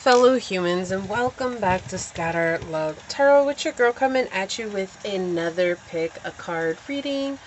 fellow humans, and welcome back to Scatter Love Tarot, with your girl coming at you with another pick a card reading.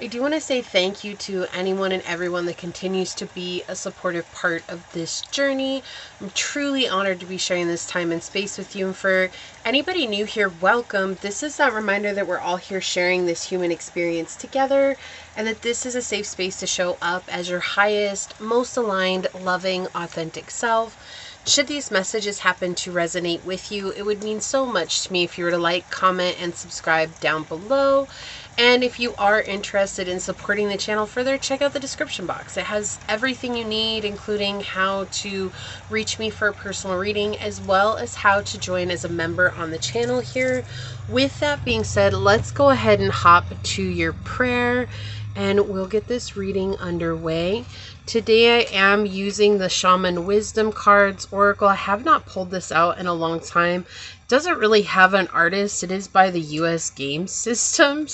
I do want to say thank you to anyone and everyone that continues to be a supportive part of this journey. I'm truly honored to be sharing this time and space with you. And for anybody new here, welcome. This is that reminder that we're all here sharing this human experience together, and that this is a safe space to show up as your highest, most aligned, loving, authentic self. Should these messages happen to resonate with you, it would mean so much to me if you were to like, comment, and subscribe down below. And if you are interested in supporting the channel further, check out the description box. It has everything you need, including how to reach me for a personal reading, as well as how to join as a member on the channel here. With that being said, let's go ahead and hop to your prayer, and we'll get this reading underway. Today I am using the Shaman Wisdom Cards Oracle. I have not pulled this out in a long time. It doesn't really have an artist. It is by the US game system.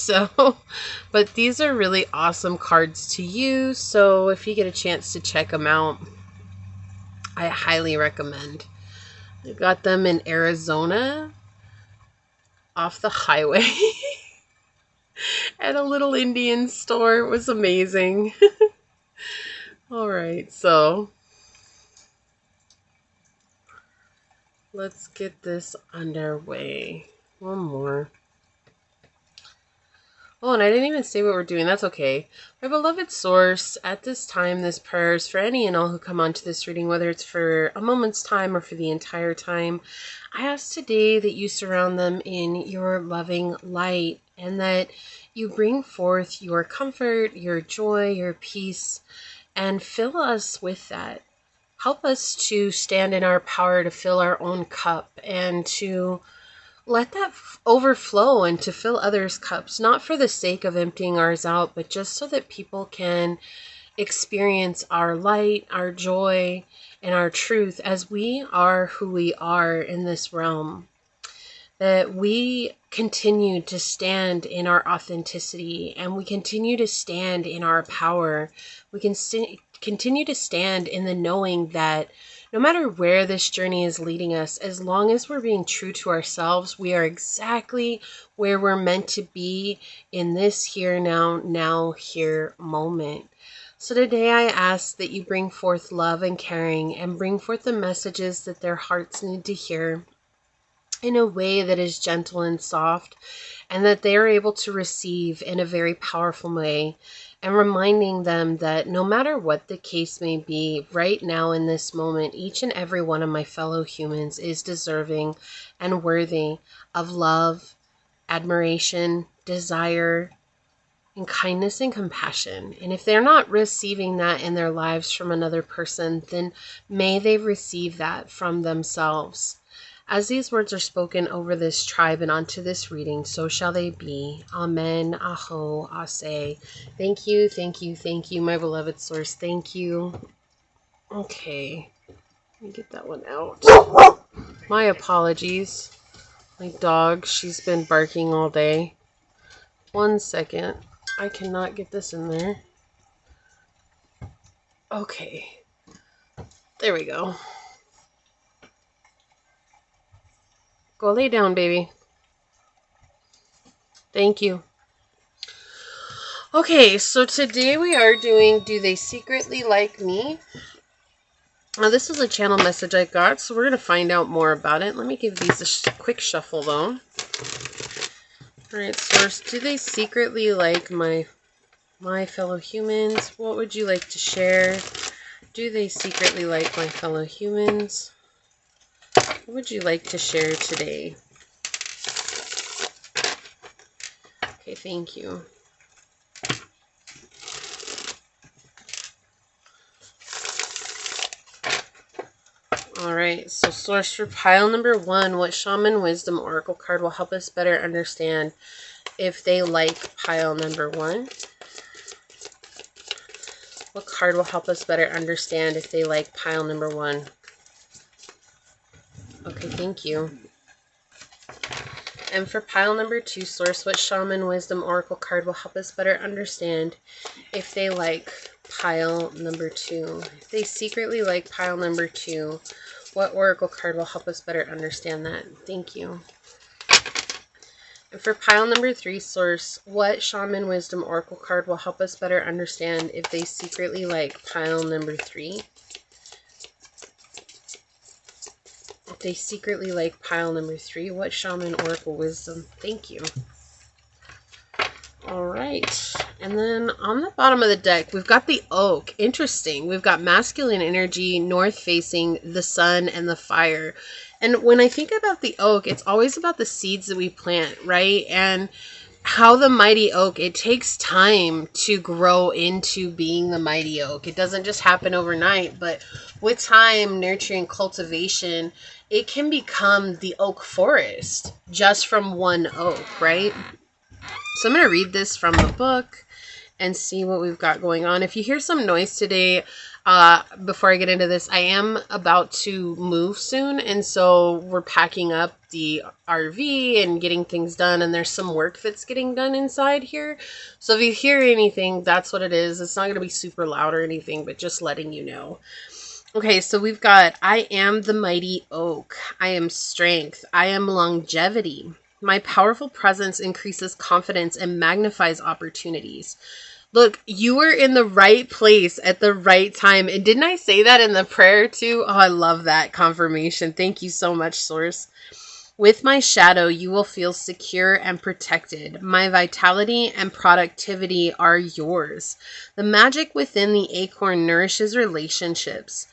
But these are really awesome cards to use. So if you get a chance to check them out, I highly recommend. I got them in Arizona off the highway at a little Indian store. It was amazing. Alright, so let's get this underway. One more. Oh, and I didn't even say what we're doing. That's okay. My beloved source, at this time, this prayer is for any and all who come onto this reading, whether it's for a moment's time or for the entire time. I ask today that you surround them in your loving light, and that you bring forth your comfort, your joy, your peace, and fill us with that. Help us to stand in our power to fill our own cup, and to let that overflow and to fill others' cups, not for the sake of emptying ours out, but just so that people can experience our light, our joy, and our truth as we are who we are in this realm. That we continue to stand in our authenticity, and we continue to stand in our power. We can continue to stand in the knowing that no matter where this journey is leading us, as long as we're being true to ourselves, we are exactly where we're meant to be in this here, now, here moment. So today I ask that you bring forth love and caring, and bring forth the messages that their hearts need to hear in a way that is gentle and soft, and that they are able to receive in a very powerful way, and reminding them that no matter what the case may be, right now in this moment, each and every one of my fellow humans is deserving and worthy of love, admiration, desire, and kindness and compassion. And if they're not receiving that in their lives from another person, then may they receive that from themselves. As these words are spoken over this tribe and onto this reading, so shall they be. Amen. Aho. Ase. Thank you, thank you, thank you, my beloved source. Thank you. Okay. Let me get that one out. My apologies. My dog, she's been barking all day. 1 second. I cannot get this in there. Okay. There we go. Go lay down, baby. Thank you. Okay, so today we are doing Do They Secretly Like Me? Now, this is a channel message I got, so we're going to find out more about it. Let me give these a quick shuffle, though. Alright, source, do they secretly like my fellow humans? What would you like to share? Do they secretly like my fellow humans? What would you like to share today? Okay, thank you. Alright, so source for pile number 1, what Shaman Wisdom Oracle card will help us better understand if they like pile number 1? What card will help us better understand if they like pile number 1? Okay, thank you. And for pile number 2, source, what Shaman Wisdom Oracle card will help us better understand if they like pile number 2? If they secretly like pile number 2, What oracle card will help us better understand that? Thank you. And for pile number 3, source, what shaman wisdom oracle card will help us better understand if they secretly like pile number 3? If they secretly like pile number 3, what shaman oracle wisdom? Thank you. All right. And then on the bottom of the deck, we've got the oak. Interesting. We've got masculine energy, north facing, the sun, and the fire. And when I think about the oak, it's always about the seeds that we plant, right? And how the mighty oak, it takes time to grow into being the mighty oak. It doesn't just happen overnight, but with time, nurturing, cultivation, it can become the oak forest just from one oak, right? So I'm going to read this from the book and see what we've got going on. If you hear some noise today, before I get into this, I am about to move soon. And so we're packing up the RV and getting things done. And there's some work that's getting done inside here. So if you hear anything, that's what it is. It's not going to be super loud or anything, but just letting you know. Okay, so we've got, I am the mighty oak. I am strength. I am longevity. My powerful presence increases confidence and magnifies opportunities. Look, you were in the right place at the right time. And didn't I say that in the prayer too? Oh, I love that confirmation. Thank you so much, Source. With my shadow, you will feel secure and protected. My vitality and productivity are yours. The magic within the acorn nourishes relationships.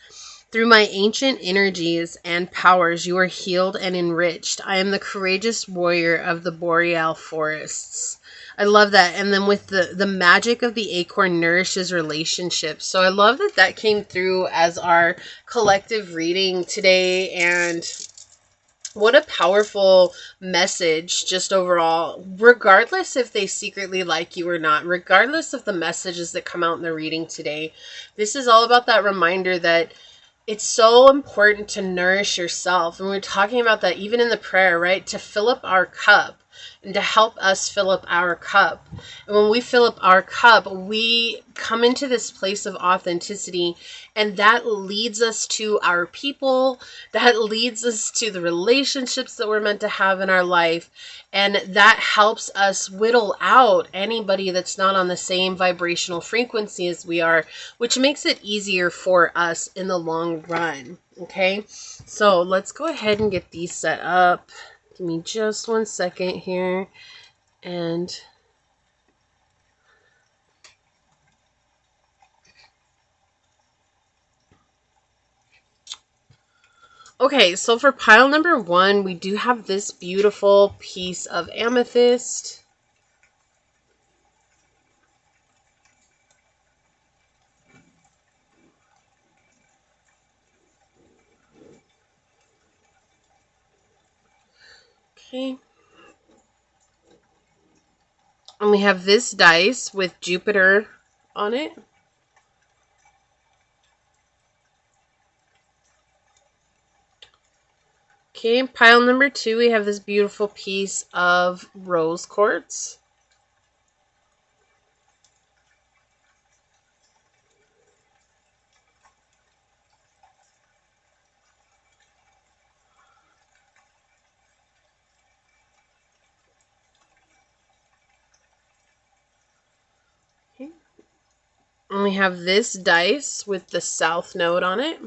Through my ancient energies and powers, you are healed and enriched. I am the courageous warrior of the boreal forests. I love that. And then with the magic of the acorn nourishes relationships. So I love that that came through as our collective reading today. And what a powerful message just overall, regardless if they secretly like you or not, regardless of the messages that come out in the reading today. This is all about that reminder that it's so important to nourish yourself. And we're talking about that even in the prayer, right? To fill up our cup and to help us fill up our cup. And when we fill up our cup, we come into this place of authenticity, and that leads us to our people. That leads us to the relationships that we're meant to have in our life. And that helps us whittle out anybody that's not on the same vibrational frequency as we are, which makes it easier for us in the long run. Okay, so let's go ahead and get these set up. Give me just 1 second here. And okay, so for pile number 1, we do have this beautiful piece of amethyst. Okay. And we have this dice with Jupiter on it. Okay, pile number 2, we have this beautiful piece of rose quartz. Okay. And we have this dice with the south node on it.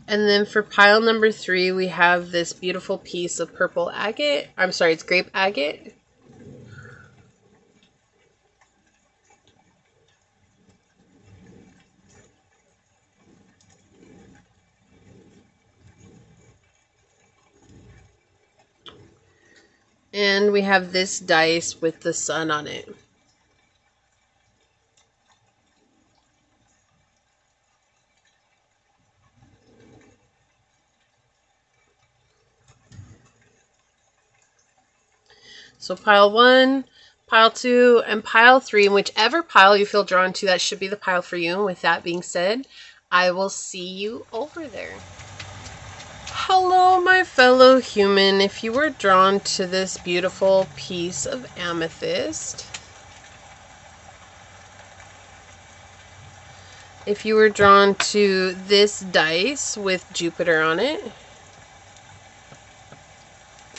And then for pile number 3, we have this beautiful piece of purple agate. I'm sorry, it's grape agate. And we have this dice with the sun on it. So pile 1, pile 2, and pile 3, and whichever pile you feel drawn to, that should be the pile for you. With that being said, I will see you over there. Hello, my fellow human. If you were drawn to this beautiful piece of amethyst, if you were drawn to this dice with Jupiter on it,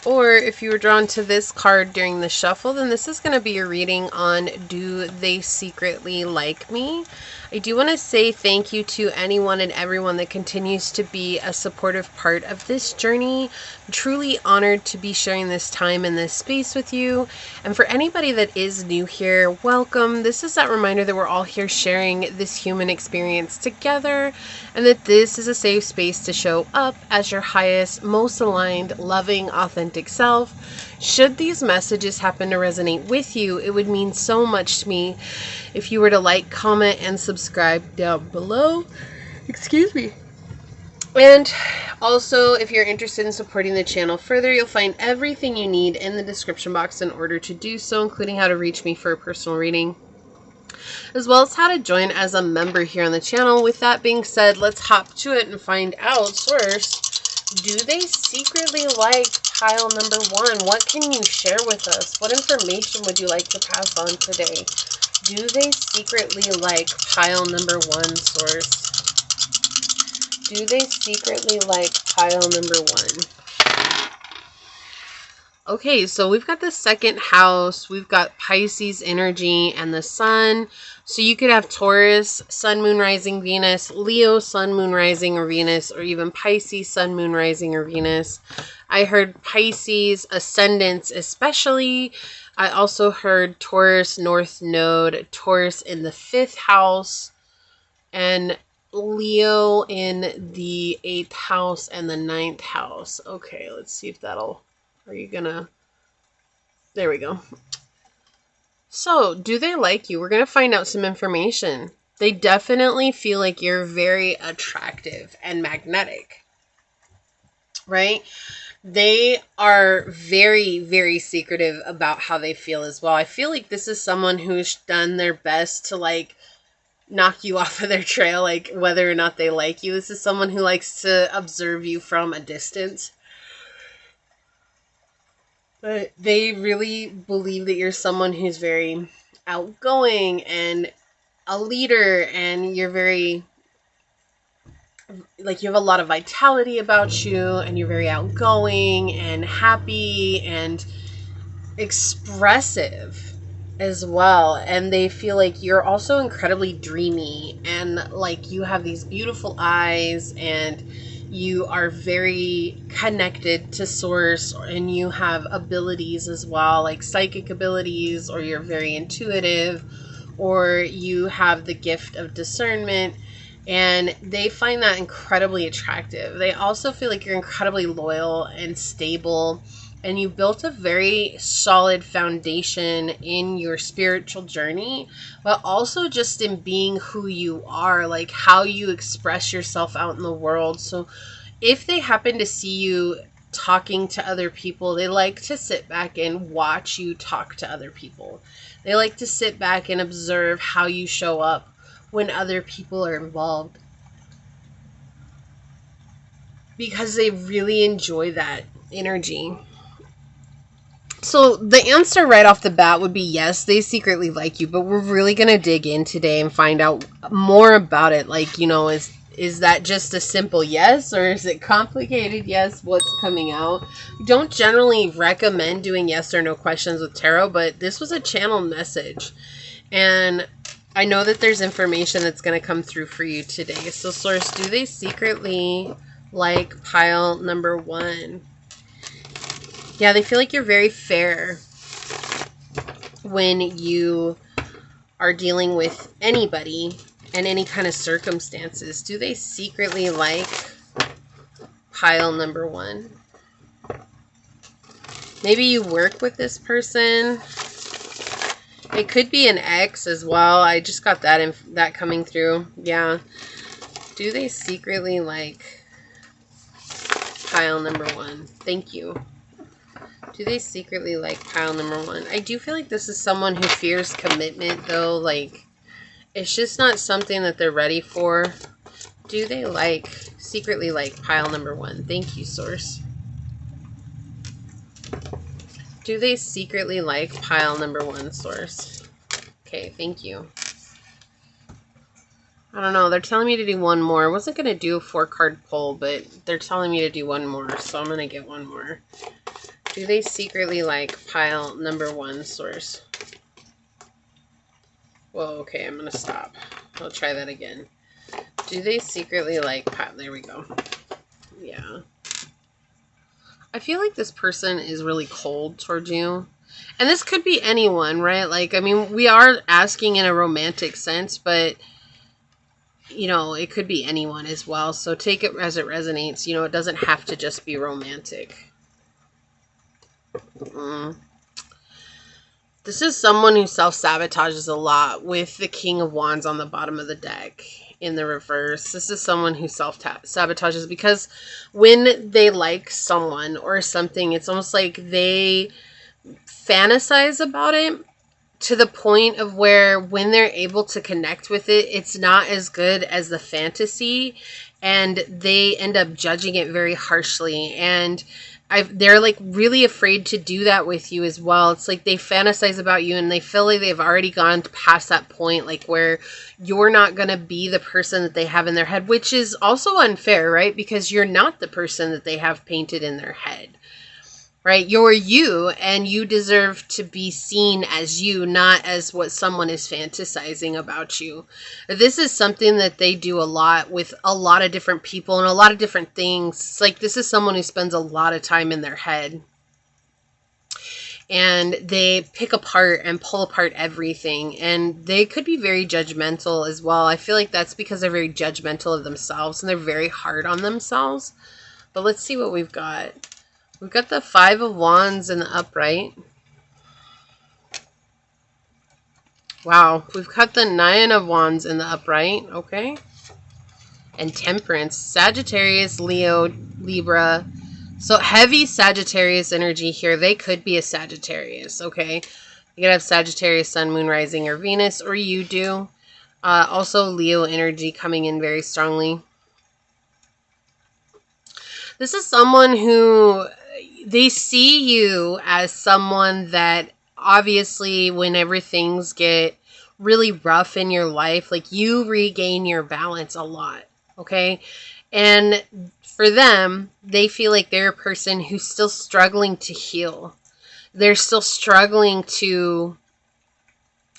or if you were drawn to this card during the shuffle, then this is going to be your reading on Do They Secretly Like Me? I do want to say thank you to anyone and everyone that continues to be a supportive part of this journey. I'm truly honored to be sharing this time in this space with you. And for anybody that is new here, welcome. This is that reminder that we're all here sharing this human experience together, and that this is a safe space to show up as your highest, most aligned, loving, authentic self. Should these messages happen to resonate with you, it would mean so much to me if you were to like, comment, and subscribe down below. Excuse me. And also, if you're interested in supporting the channel further, you'll find everything you need in the description box in order to do so, including how to reach me for a personal reading, as well as how to join as a member here on the channel. With that being said, let's hop to it and find out. Source, do they secretly like pile number 1? What can you share with us? What information would you like to pass on today? Do they secretly like pile number 1, Source? Do they secretly like pile number 1? Okay, so we've got the second house, we've got Pisces energy and the sun. So you could have Taurus, sun, moon, rising, Venus, Leo, sun, moon, rising, or Venus, or even Pisces, sun, moon, rising, or Venus. I heard Pisces, ascendants especially. I also heard Taurus, north node, Taurus in the 5th house, and Leo in the 8th house and the 9th house. Okay, let's see if that'll... Are you gonna... There we go. So, do they like you? We're gonna find out some information. They definitely feel like you're very attractive and magnetic, right? They are very, very secretive about how they feel as well. I feel like this is someone who's done their best to, like, knock you off of their trail, like, whether or not they like you. This is someone who likes to observe you from a distance. But they really believe that you're someone who's very outgoing and a leader, and you're very, like, you have a lot of vitality about you, and you're very outgoing and happy and expressive as well. And they feel like you're also incredibly dreamy, and like you have these beautiful eyes, and you are very connected to source, and you have abilities as well, like psychic abilities, or you're very intuitive, or you have the gift of discernment, and they find that incredibly attractive. They also feel like you're incredibly loyal and stable, and you built a very solid foundation in your spiritual journey, but also just in being who you are, like how you express yourself out in the world. So if they happen to see you talking to other people, they like to sit back and watch you talk to other people. They like to sit back and observe how you show up when other people are involved, because they really enjoy that energy. So the answer right off the bat would be yes, they secretly like you, but we're really going to dig in today and find out more about it. Like, you know, is that just a simple yes, or is it complicated yes? What's coming out? I don't generally recommend doing yes or no questions with tarot, but this was a channel message, and I know that there's information that's going to come through for you today. So source, do they secretly like pile number 1? Yeah, they feel like you're very fair when you are dealing with anybody and any kind of circumstances. Do they secretly like pile number 1? Maybe you work with this person. It could be an ex as well. I just got that coming through. Yeah. Do they secretly like pile number 1? Thank you. Do they secretly like pile number 1? I do feel like this is someone who fears commitment, though. Like, it's just not something that they're ready for. do they secretly like pile number 1? Thank you, Source. Do they secretly like pile number 1, Source? Okay, thank you. I don't know. They're telling me to do one more. I wasn't going to do a 4-card pull, but they're telling me to do one more, so I'm going to get one more. Do they secretly like pile number 1, Source? Whoa, okay, I'm going to stop. I'll try that again. Do they secretly like pile? There we go. Yeah. I feel like this person is really cold towards you. And this could be anyone, right? Like, I mean, we are asking in a romantic sense, but you know, it could be anyone as well. So take it as it resonates. You know, it doesn't have to just be romantic. This is someone who self-sabotages a lot with the King of Wands on the bottom of the deck in the reverse. This is someone who self-sabotages because when they like someone or something, it's almost like they fantasize about it to the point of where when they're able to connect with it, it's not as good as the fantasy, and they end up judging it very harshly. And they're like really afraid to do that with you as well. It's like they fantasize about you and they feel like they've already gone past that point, like where you're not going to be the person that they have in their head, which is also unfair, right? Because you're not the person that they have painted in their head. Right? You're you, and you deserve to be seen as you, not as what someone is fantasizing about you. This is something that they do a lot with a lot of different people and a lot of different things. It's like this is someone who spends a lot of time in their head. And they pick apart and pull apart everything. And they could be very judgmental as well. I feel like that's because they're very judgmental of themselves and they're very hard on themselves. But let's see what we've got. We've got the 5 of Wands in the upright. Wow. We've got the 9 of Wands in the upright. Okay. And Temperance. Sagittarius, Leo, Libra. So heavy Sagittarius energy here. They could be a Sagittarius. Okay. You could have Sagittarius, Sun, Moon, Rising, or Venus. Or you do. Also Leo energy coming in very strongly. This is someone who... they see you as someone that obviously whenever things get really rough in your life, like you regain your balance a lot, okay? And for them, they feel like they're a person who's still struggling to heal. They're still struggling to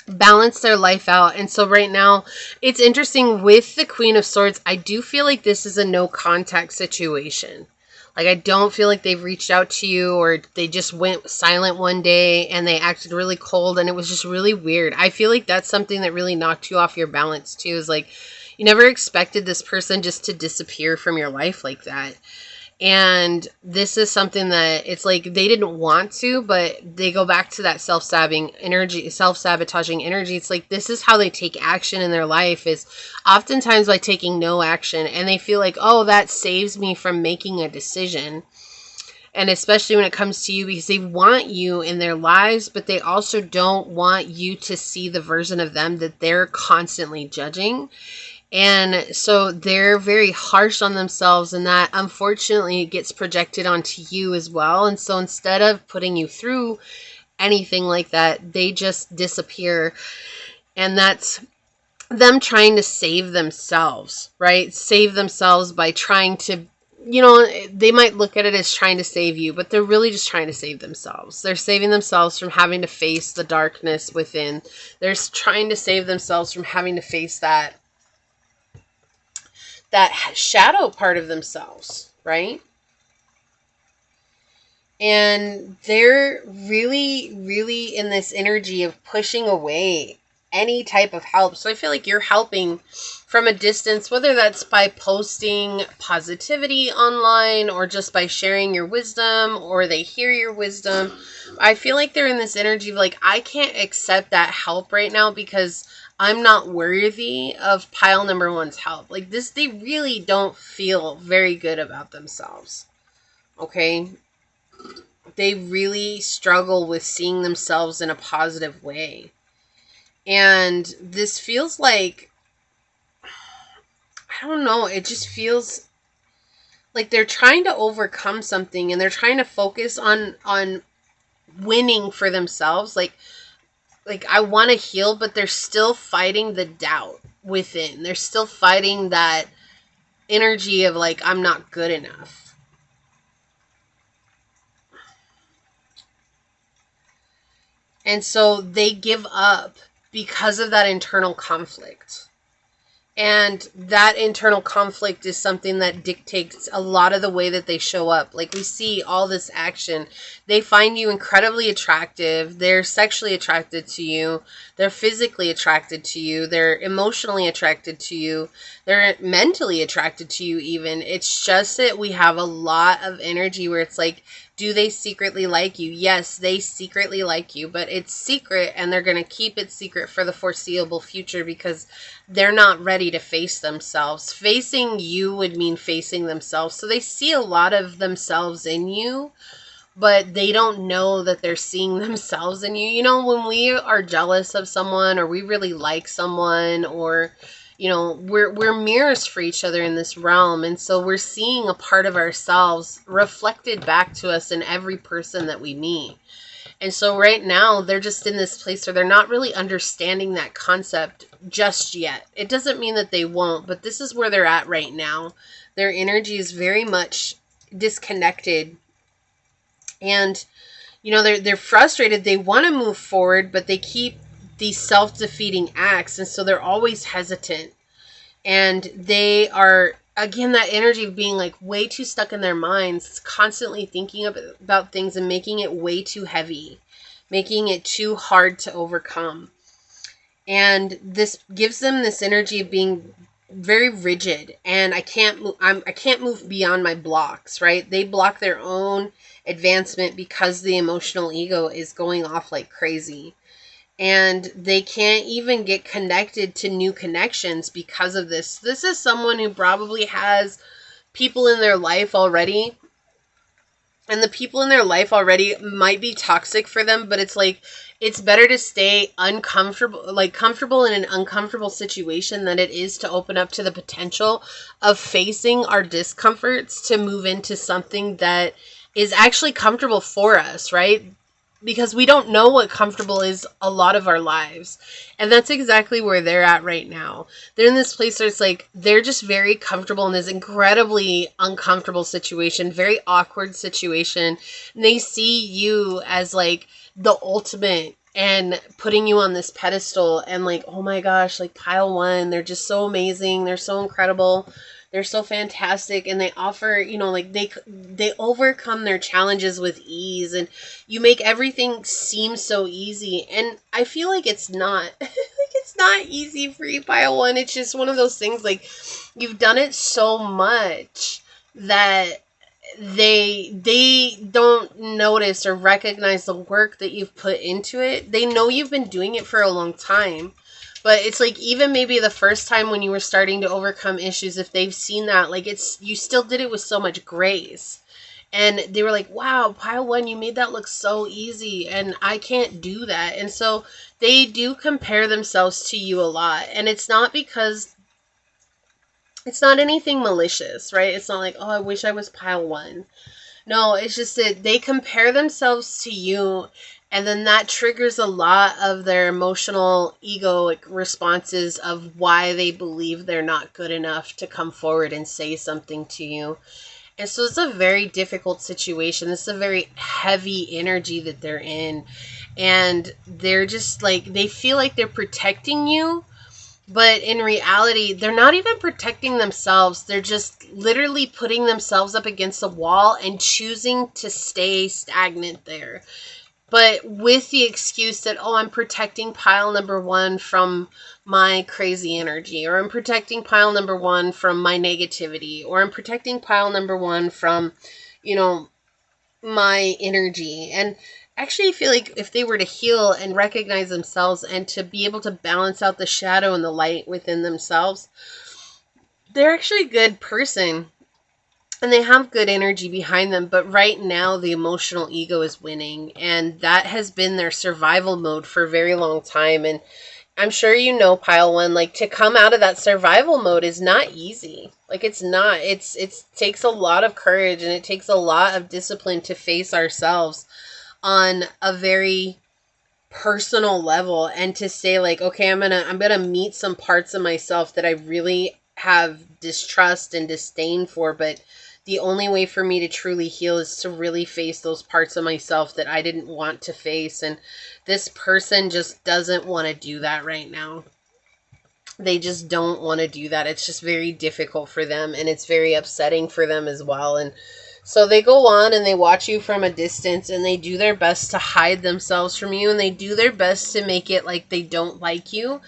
balance their life out. And so right now, it's interesting with the Queen of Swords, I do feel like this is a no contact situation. Like, I don't feel like they've reached out to you or they just went silent one day and they acted really cold and it was just really weird. I feel like that's something that really knocked you off your balance too, is like you never expected this person just to disappear from your life like that. And this is something that it's like they didn't want to, but they go back to that self-sabotaging energy. It's like this is how they take action in their life, is oftentimes by taking no action. And they feel like, oh, that saves me from making a decision. And especially when it comes to you, because they want you in their lives, but they also don't want you to see the version of them that they're constantly judging. And so they're very harsh on themselves, and that unfortunately gets projected onto you as well. And so instead of putting you through anything like that, they just disappear. And that's them trying to save themselves, right? Save themselves by trying to, you know, they might look at it as trying to save you, but they're really just trying to save themselves. They're saving themselves from having to face the darkness within. They're trying to save themselves from having to face that shadow part of themselves, right? And they're really, really in this energy of pushing away any type of help. So I feel like you're helping from a distance, whether that's by posting positivity online or just by sharing your wisdom, or they hear your wisdom. I feel like they're in this energy of like, I can't accept that help right now because I'm not worthy of pile number 1's help. Like this, they really don't feel very good about themselves. Okay? They really struggle with seeing themselves in a positive way. And this feels like, I don't know, it just feels like they're trying to overcome something, and they're trying to focus on winning for themselves. Like I want to heal, but they're still fighting the doubt within. They're still fighting that energy of like, I'm not good enough. And so they give up because of that internal conflict. And that internal conflict is something that dictates a lot of the way that they show up. Like, we see all this action. They find you incredibly attractive. They're sexually attracted to you. They're physically attracted to you. They're emotionally attracted to you. They're mentally attracted to you even. It's just that we have a lot of energy where it's like, do they secretly like you? Yes, they secretly like you, but it's secret, and they're going to keep it secret for the foreseeable future because they're not ready to face themselves. Facing you would mean facing themselves. So they see a lot of themselves in you, but they don't know that they're seeing themselves in you. You know, when we are jealous of someone, or we really like someone, or you know, we're mirrors for each other in this realm. And so we're seeing a part of ourselves reflected back to us in every person that we meet. And so right now they're just in this place where they're not really understanding that concept just yet. It doesn't mean that they won't, but this is where they're at right now. Their energy is very much disconnected. And, you know, they're frustrated. They want to move forward, but they keep these self-defeating acts, and so they're always hesitant. And they are, again, that energy of being like way too stuck in their minds, constantly thinking about things and making it way too heavy, making it too hard to overcome. And this gives them this energy of being very rigid, and I can't move beyond my blocks, right? They block their own advancement because the emotional ego is going off like crazy. And they can't even get connected to new connections because of this. This is someone who probably has people in their life already. And the people in their life already might be toxic for them, but it's like, it's better to stay comfortable in an uncomfortable situation than it is to open up to the potential of facing our discomforts to move into something that is actually comfortable for us, right? Because we don't know what comfortable is a lot of our lives. And that's exactly where they're at right now. They're in this place where it's like, they're just very comfortable in this incredibly uncomfortable situation, very awkward situation. And they see you as like the ultimate, and putting you on this pedestal, and like, oh my gosh, like pile one, they're just so amazing. They're so incredible. They're so fantastic, and they offer, you know, like they overcome their challenges with ease, and you make everything seem so easy. And I feel like it's not. Like, it's not easy for you, pile one. It's just one of those things, like, you've done it so much that they don't notice or recognize the work that you've put into it. They know you've been doing it for a long time. But it's like, even maybe the first time when you were starting to overcome issues, if they've seen that, like, you still did it with so much grace. And they were like, wow, pile one, you made that look so easy, and I can't do that. And so they do compare themselves to you a lot. And it's not because, it's not anything malicious, right? It's not like, oh, I wish I was pile one. No, it's just that they compare themselves to you, and then that triggers a lot of their emotional egoic responses of why they believe they're not good enough to come forward and say something to you. And so it's a very difficult situation. It's a very heavy energy that they're in. And they're just like, they feel like they're protecting you. But in reality, they're not even protecting themselves. They're just literally putting themselves up against the wall and choosing to stay stagnant there. But with the excuse that, oh, I'm protecting pile number one from my crazy energy, or I'm protecting pile number one from my negativity, or I'm protecting pile number one from, you know, my energy. And actually, I feel like if they were to heal and recognize themselves and to be able to balance out the shadow and the light within themselves, they're actually a good person. And they have good energy behind them, but right now the emotional ego is winning, and that has been their survival mode for a very long time. And I'm sure you know, pile one, like to come out of that survival mode is not easy. Like it's not. It takes a lot of courage and it takes a lot of discipline to face ourselves on a very personal level and to say like, okay, I'm gonna meet some parts of myself that I really have distrust and disdain for, but the only way for me to truly heal is to really face those parts of myself that I didn't want to face. And this person just doesn't want to do that right now. They just don't want to do that. It's just very difficult for them and it's very upsetting for them as well. And so they go on and they watch you from a distance and they do their best to hide themselves from you and they do their best to make it like they don't like you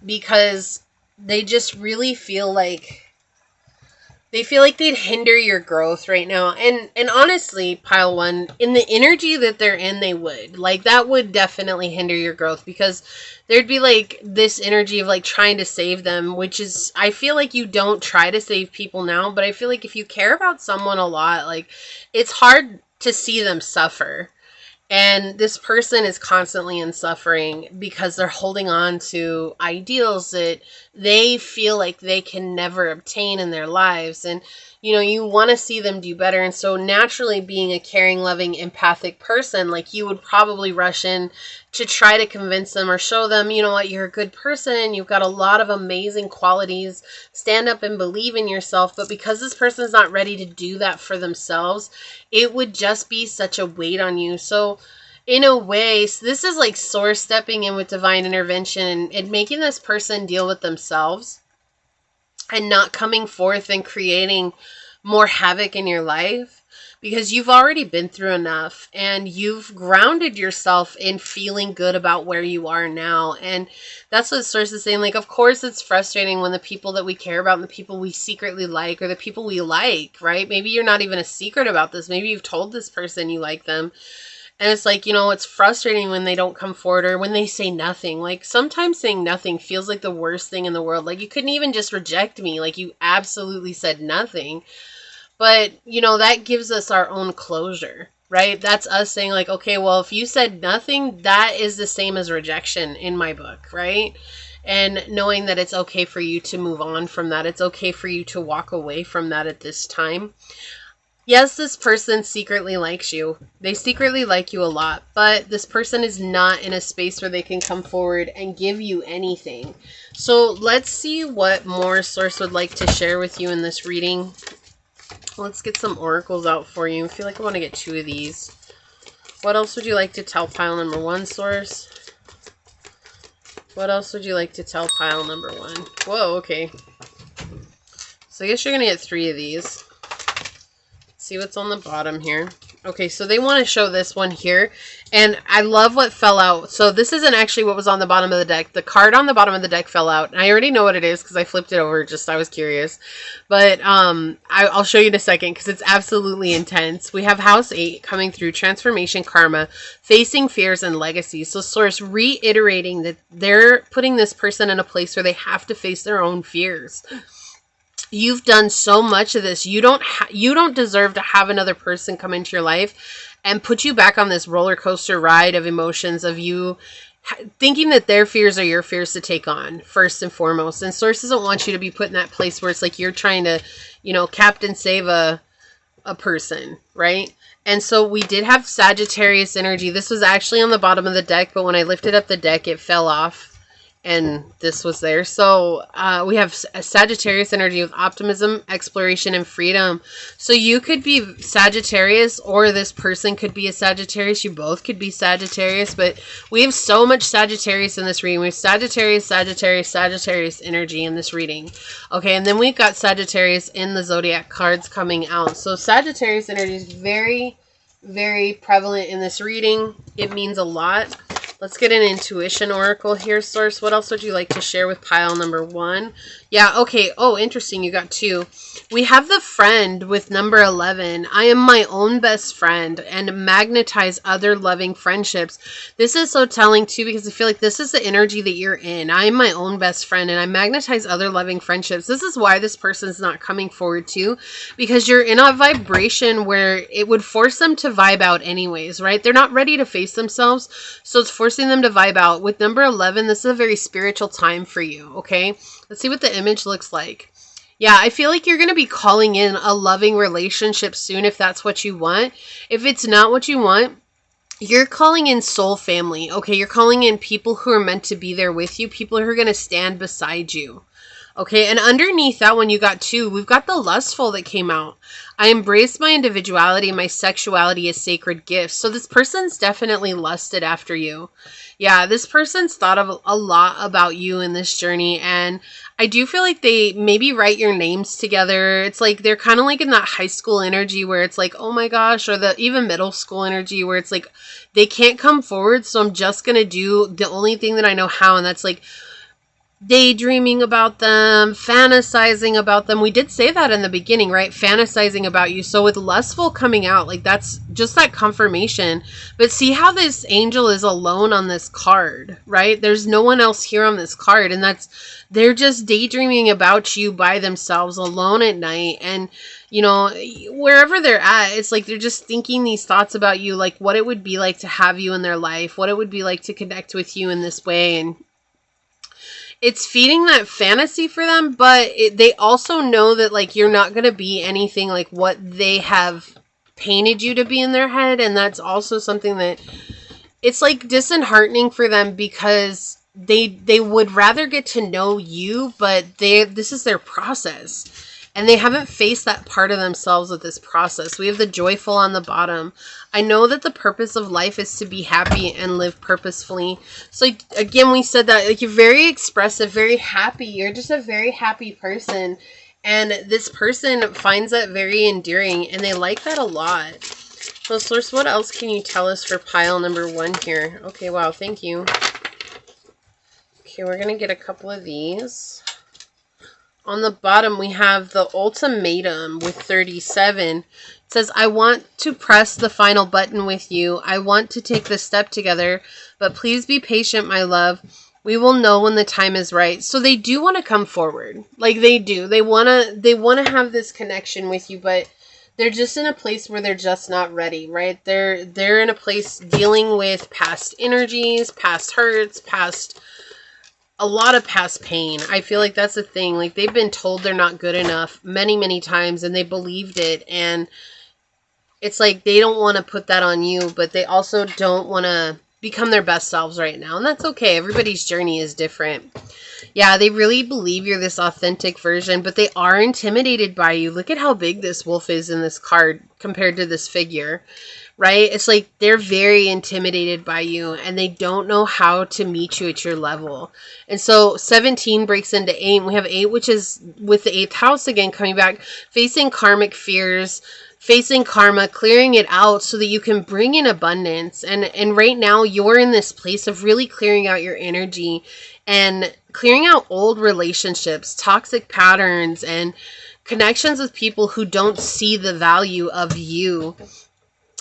because they just really feel like they'd hinder your growth right now. And honestly, pile one, in the energy that they're in, they would. Like, that would definitely hinder your growth because there'd be, like, this energy of, like, trying to save them, which is, I feel like you don't try to save people now, but I feel like if you care about someone a lot, like, it's hard to see them suffer. And this person is constantly in suffering because they're holding on to ideals that they feel like they can never obtain in their lives. And, you know, you want to see them do better. And so naturally, being a caring, loving, empathic person, like you would probably rush in to try to convince them or show them, you know what, you're a good person. You've got a lot of amazing qualities. Stand up and believe in yourself. But because this person's not ready to do that for themselves, it would just be such a weight on you. So in a way, so this is like source stepping in with divine intervention and making this person deal with themselves and not coming forth and creating more havoc in your life because you've already been through enough and you've grounded yourself in feeling good about where you are now. And that's what source is saying. Like, of course, it's frustrating when the people that we care about and the people we secretly like or the people we like, right? Maybe you're not even a secret about this. Maybe you've told this person you like them. And it's like, you know, it's frustrating when they don't come forward or when they say nothing. Like, sometimes saying nothing feels like the worst thing in the world. Like, you couldn't even just reject me. Like, you absolutely said nothing. But, you know, that gives us our own closure, right? That's us saying like, okay, well, if you said nothing, that is the same as rejection in my book, right? And knowing that it's okay for you to move on from that. It's okay for you to walk away from that at this time. Yes, this person secretly likes you. They secretly like you a lot, but this person is not in a space where they can come forward and give you anything. So let's see what more source would like to share with you in this reading. Let's get some oracles out for you. I feel like I want to get 2 of these. What else would you like to tell pile number 1, source? What else would you like to tell pile number 1? Whoa, okay. So I guess you're going to get 3 of these. See what's on the bottom here. Okay, so they want to show this one here. And I love what fell out. So this isn't actually what was on the bottom of the deck. The card on the bottom of the deck fell out. And I already know what it is because I flipped it over. Just I was curious. But I'll show you in a second because it's absolutely intense. We have House 8 coming through. Transformation, karma, facing fears, and legacy. So Source reiterating that they're putting this person in a place where they have to face their own fears. You've done so much of this. You don't deserve to have another person come into your life and put you back on this roller coaster ride of emotions of you thinking that their fears are your fears to take on first and foremost. And Source doesn't want you to be put in that place where it's like you're trying to, you know, captain save a person, right? And so we did have Sagittarius energy. This was actually on the bottom of the deck, but when I lifted up the deck, it fell off. And this was there. So we have a Sagittarius energy with optimism, exploration, and freedom. So you could be Sagittarius or this person could be a Sagittarius. You both could be Sagittarius. But we have so much Sagittarius in this reading. We have Sagittarius, Sagittarius, Sagittarius energy in this reading. Okay, and then we've got Sagittarius in the Zodiac cards coming out. So Sagittarius energy is very, very prevalent in this reading. It means a lot. Let's get an intuition oracle here, Source. What else would you like to share with pile number 1? Yeah, okay. Oh, interesting. You got 2. We have the friend with number 11. I am my own best friend and magnetize other loving friendships. This is so telling too because I feel like this is the energy that you're in. I am my own best friend and I magnetize other loving friendships. This is why this person's not coming forward too, because you're in a vibration where it would force them to vibe out anyways, right? They're not ready to face themselves. So it's forcing forcing them to vibe out. With number 11, this is a very spiritual time for you, okay? Let's see what the image looks like. Yeah, I feel like you're going to be calling in a loving relationship soon if that's what you want. If it's not what you want, you're calling in soul family, okay? You're calling in people who are meant to be there with you, people who are going to stand beside you. Okay, and underneath that one, you got 2. We've got the lustful that came out. I embrace my individuality, my sexuality as sacred gifts. So this person's definitely lusted after you. Yeah, this person's thought of a lot about you in this journey. And I do feel like they maybe write your names together. It's like they're kind of like in that high school energy where it's like, oh my gosh, or the even middle school energy where it's like they can't come forward. So I'm just going to do the only thing that I know how. And that's like daydreaming about them, fantasizing about them. We did say that in the beginning, right? Fantasizing about you. So with lustful coming out, like that's just that confirmation. But see how this angel is alone on this card, right? There's no one else here on this card. And they're just daydreaming about you by themselves alone at night. And, you know, wherever they're at, it's like they're just thinking these thoughts about you, like what it would be like to have you in their life, what it would be like to connect with you in this way. And it's feeding that fantasy for them, but they also know that like you're not going to be anything like what they have painted you to be in their head. And that's also something that it's like disheartening for them because they would rather get to know you, but this is their process. And they haven't faced that part of themselves with this process. We have the joyful on the bottom. I know that the purpose of life is to be happy and live purposefully. So again, we said that like you're very expressive, very happy. You're just a very happy person. And this person finds that very endearing and they like that a lot. So Source, what else can you tell us for pile number 1 here? Okay, wow, thank you. Okay, we're going to get a couple of these. On the bottom, we have the ultimatum with 37. It says, I want to press the final button with you. I want to take this step together, but please be patient, my love. We will know when the time is right. So they do want to come forward. Like they do. They want to have this connection with you, but they're just in a place where they're just not ready, right? They're in a place dealing with past energies, past hurts, a lot of past pain. I feel like that's the thing. Like they've been told they're not good enough many, many times and they believed it. And it's like they don't want to put that on you, but they also don't want to become their best selves right now. And that's okay. Everybody's journey is different. Yeah, they really believe you're this authentic version, but they are intimidated by you. Look at how big this wolf is in this card compared to this figure. Right? It's like they're very intimidated by you and they don't know how to meet you at your level. And so 17 breaks into 8. We have 8, which is with the 8th house again coming back, facing karmic fears, facing karma, clearing it out so that you can bring in abundance. And right now you're in this place of really clearing out your energy and clearing out old relationships, toxic patterns, and connections with people who don't see the value of you.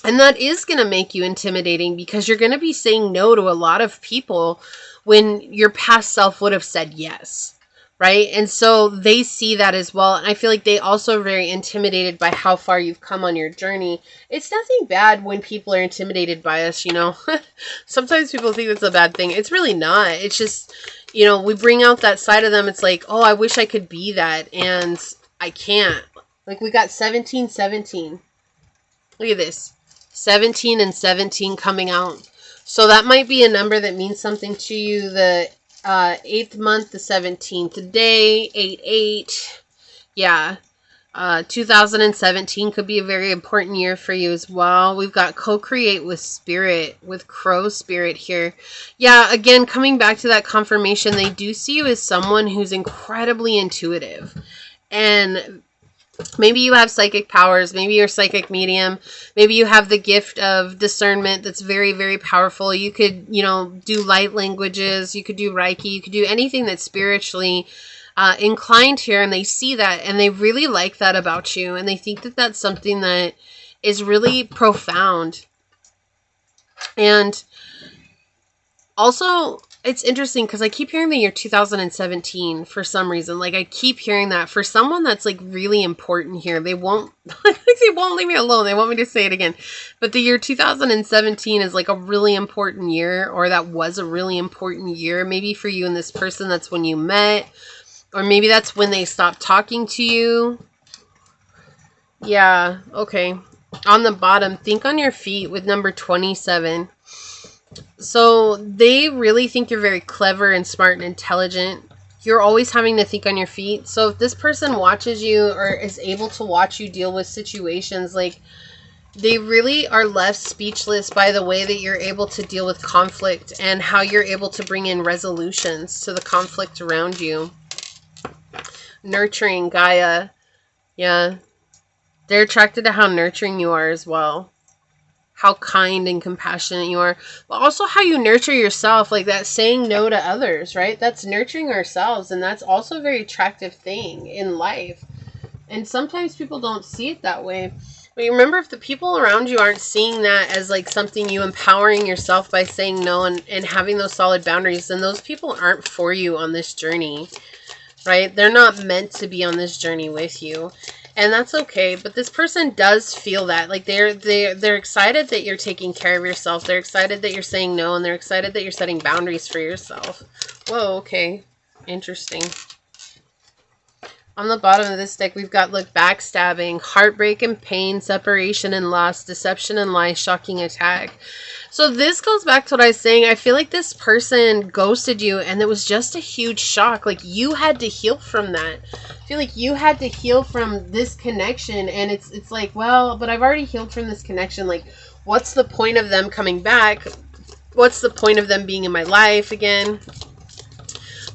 And that is going to make you intimidating because you're going to be saying no to a lot of people when your past self would have said yes, right? And so they see that as well. And I feel like they also are very intimidated by how far you've come on your journey. It's nothing bad when people are intimidated by us, you know. Sometimes people think it's a bad thing. It's really not. It's just, you know, we bring out that side of them. It's like, oh, I wish I could be that. And I can't. Like we got 17, 17. Look at this. 17 and 17 coming out. So that might be a number that means something to you. The 8th month, the 17th day, 8/8. Yeah. 2017 could be a very important year for you as well. We've got co-create with spirit, with crow spirit here. Yeah, again, coming back to that confirmation, they do see you as someone who's incredibly intuitive. And maybe you have psychic powers. Maybe you're a psychic medium. Maybe you have the gift of discernment that's very, very powerful. You could, you know, do light languages. You could do Reiki. You could do anything that's spiritually inclined here. And they see that and they really like that about you. And they think that that's something that is really profound. And also, It's interesting because I keep hearing the year 2017 for some reason. Like, I keep hearing that for someone that's like really important here. They won't they won't leave me alone. They want me to say it again. But the year 2017 is like a really important year, or that was a really important year. Maybe for you and this person, that's when you met, or maybe that's when they stopped talking to you. Yeah, okay. On the bottom, think on your feet with number 27. So they really think you're very clever and smart and intelligent. You're always having to think on your feet. So if this person watches you or is able to watch you deal with situations, like, they really are left speechless by the way that you're able to deal with conflict and how you're able to bring in resolutions to the conflict around you. Nurturing, Gaia. Yeah. They're attracted to how nurturing you are as well. How kind and compassionate you are, but also how you nurture yourself, like that saying no to others, right? That's nurturing ourselves, and that's also a very attractive thing in life. And sometimes people don't see it that way. But you remember, if the people around you aren't seeing that as like something you empowering yourself by saying no and having those solid boundaries, then those people aren't for you on this journey, right? They're not meant to be on this journey with you. And that's okay, but this person does feel that. Like, they're excited that you're taking care of yourself. They're excited that you're saying no, and they're excited that you're setting boundaries for yourself. Whoa, okay. Interesting. On the bottom of this deck, we've got, look, backstabbing, heartbreak and pain, separation and loss, deception and lie, shocking attack. So this goes back to what I was saying. I feel like this person ghosted you and it was just a huge shock. Like, you had to heal from that. I feel like you had to heal from this connection, and it's like, well, but I've already healed from this connection. Like, what's the point of them coming back? What's the point of them being in my life again?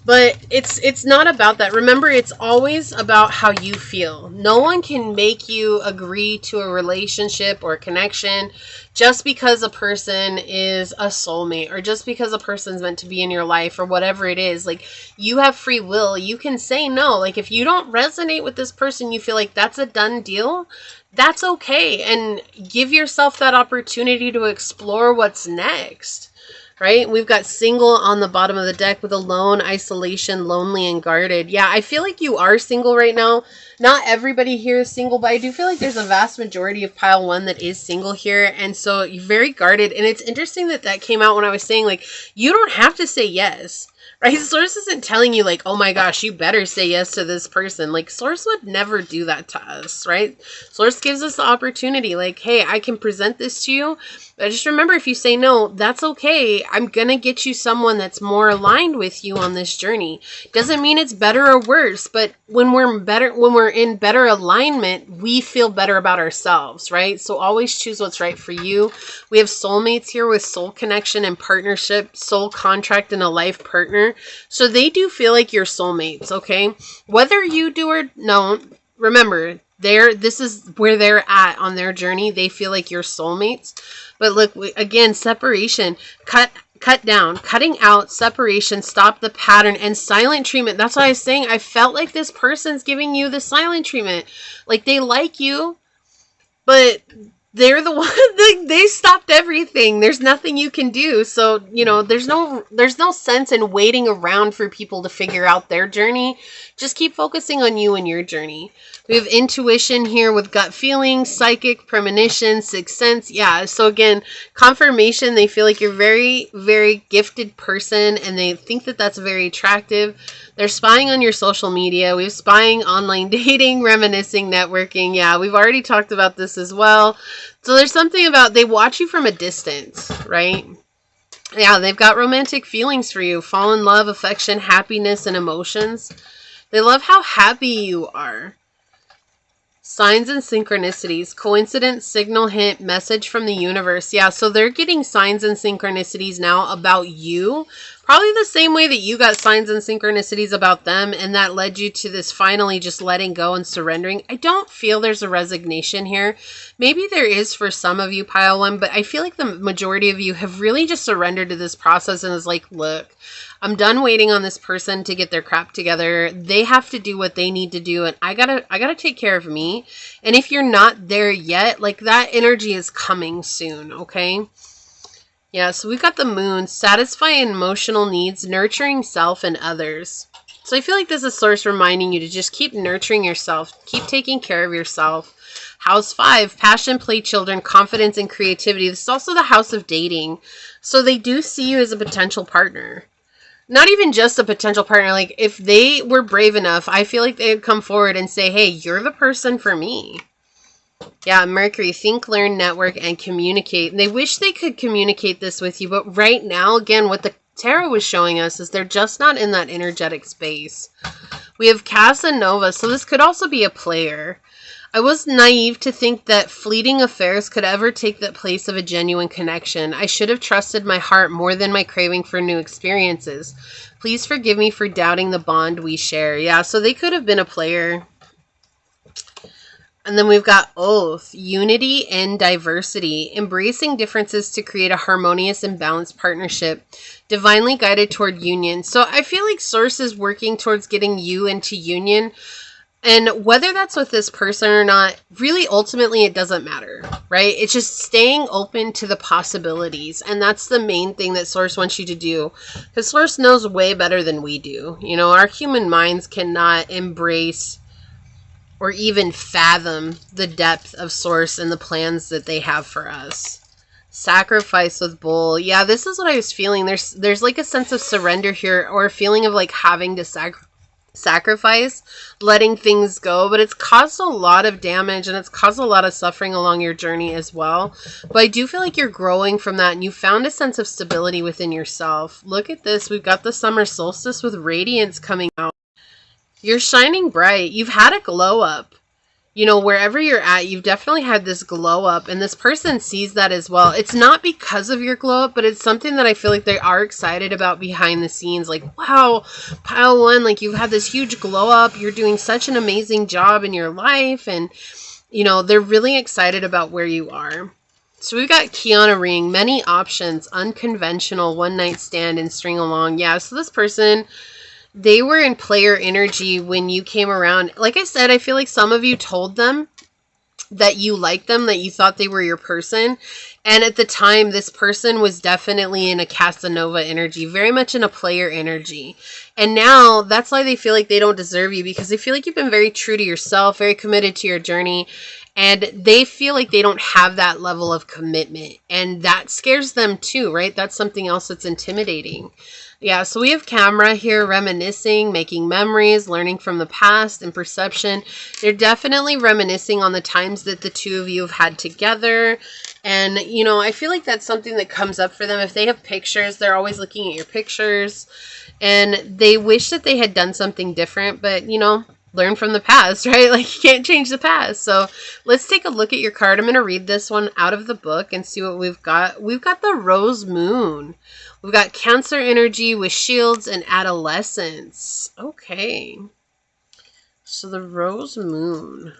But it's not about that. Remember, it's always about how you feel. No one can make you agree to a relationship or a connection just because a person is a soulmate, or just because a person's meant to be in your life, or whatever it is. Like, you have free will. You can say no. Like, if you don't resonate with this person, you feel like that's a done deal, that's okay. And give yourself that opportunity to explore what's next. Right? We've got single on the bottom of the deck with alone, isolation, lonely, and guarded. Yeah, I feel like you are single right now. Not everybody here is single, but I do feel like there's a vast majority of pile one that is single here. And so you're very guarded. And it's interesting that that came out when I was saying, like, you don't have to say yes. Right? Source isn't telling you, like, oh my gosh, you better say yes to this person. Like, Source would never do that to us, right? Source gives us the opportunity, like, hey, I can present this to you. But just remember, if you say no, that's okay. I'm going to get you someone that's more aligned with you on this journey. Doesn't mean it's better or worse, but when we're in better alignment, we feel better about ourselves, right? So always choose what's right for you. We have soulmates here with soul connection and partnership, soul contract, and a life partner. So they do feel like you're soulmates, okay? Whether you do or no, remember, this is where they're at on their journey. They feel like you're soulmates. But look, again, separation, cut down, cutting out, separation, stop the pattern, and silent treatment. That's why I was saying I felt like this person's giving you the silent treatment. Like, they like you, but they're the one, they stopped everything. There's nothing you can do. So, there's no sense in waiting around for people to figure out their journey. Just keep focusing on you and your journey. We have intuition here with gut feelings, psychic, premonition, sixth sense. Yeah, so again, confirmation. They feel like you're very, very gifted person, and they think that that's very attractive. They're spying on your social media. We have spying, online dating, reminiscing, networking. Yeah, we've already talked about this as well. So there's something about they watch you from a distance, right? Yeah, they've got romantic feelings for you. Fall in love, affection, happiness, and emotions. They love how happy you are. Signs and synchronicities, coincidence, signal, hint, message from the universe. Yeah, so they're getting signs and synchronicities now about you. Probably the same way that you got signs and synchronicities about them, and that led you to this finally just letting go and surrendering. I don't feel there's a resignation here. Maybe there is for some of you, pile one, but I feel like the majority of you have really just surrendered to this process and is like, look, I'm done waiting on this person to get their crap together. They have to do what they need to do, and I gotta take care of me. And if you're not there yet, like, that energy is coming soon, okay? Yeah, so we've got the moon, satisfying emotional needs, nurturing self and others. So I feel like this is Source reminding you to just keep nurturing yourself, keep taking care of yourself. House 5, passion, play, children, confidence, and creativity. This is also the house of dating. So they do see you as a potential partner. Not even just a potential partner. Like, if they were brave enough, I feel like they'd come forward and say, hey, you're the person for me. Yeah, Mercury, think, learn, network, and communicate. And they wish they could communicate this with you, but right now, again, what the tarot was showing us is they're just not in that energetic space. We have Casanova, so this could also be a player. I was naive to think that fleeting affairs could ever take the place of a genuine connection. I should have trusted my heart more than my craving for new experiences. Please forgive me for doubting the bond we share. Yeah, so they could have been a player. And then we've got Oath, unity and diversity, embracing differences to create a harmonious and balanced partnership, divinely guided toward union. So I feel like Source is working towards getting you into union. And whether that's with this person or not, really, ultimately, it doesn't matter, right? It's just staying open to the possibilities. And that's the main thing that Source wants you to do. Because Source knows way better than we do. You know, our human minds cannot embrace or even fathom the depth of Source and the plans that they have for us. Sacrifice with Bull. Yeah, this is what I was feeling. There's like a sense of surrender here, or a feeling of like having to sacrifice, letting things go, but it's caused a lot of damage and it's caused a lot of suffering along your journey as well. But I do feel like you're growing from that, and you found a sense of stability within yourself. Look at this. We've got the summer solstice with radiance coming out. You're shining bright. You've had a glow up. You know, wherever you're at, you've definitely had this glow up, and this person sees that as well. It's not because of your glow up, but it's something that I feel like they are excited about behind the scenes. Like, wow, pile one, like you've had this huge glow up. You're doing such an amazing job in your life. And, you know, they're really excited about where you are. So we've got Kiana Ring, many options, unconventional, one night stand, and string along. Yeah, so this person, they were in player energy when you came around. Like I said, I feel like some of you told them that you liked them, that you thought they were your person. And at the time, this person was definitely in a Casanova energy, very much in a player energy. And now that's why they feel like they don't deserve you, because they feel like you've been very true to yourself, very committed to your journey. And they feel like they don't have that level of commitment. And that scares them too, right? That's something else that's intimidating. Yeah, so we have Camera here, reminiscing, making memories, learning from the past, and perception. They're definitely reminiscing on the times that the two of you have had together. And, you know, I feel like that's something that comes up for them. If they have pictures, they're always looking at your pictures. And they wish that they had done something different, but, you know, learn from the past, right? Like, you can't change the past. So let's take a look at your card. I'm going to read this one out of the book and see what we've got. We've got the Rose Moon. We've got Cancer energy with shields and adolescence. Okay. So the Rose Moon.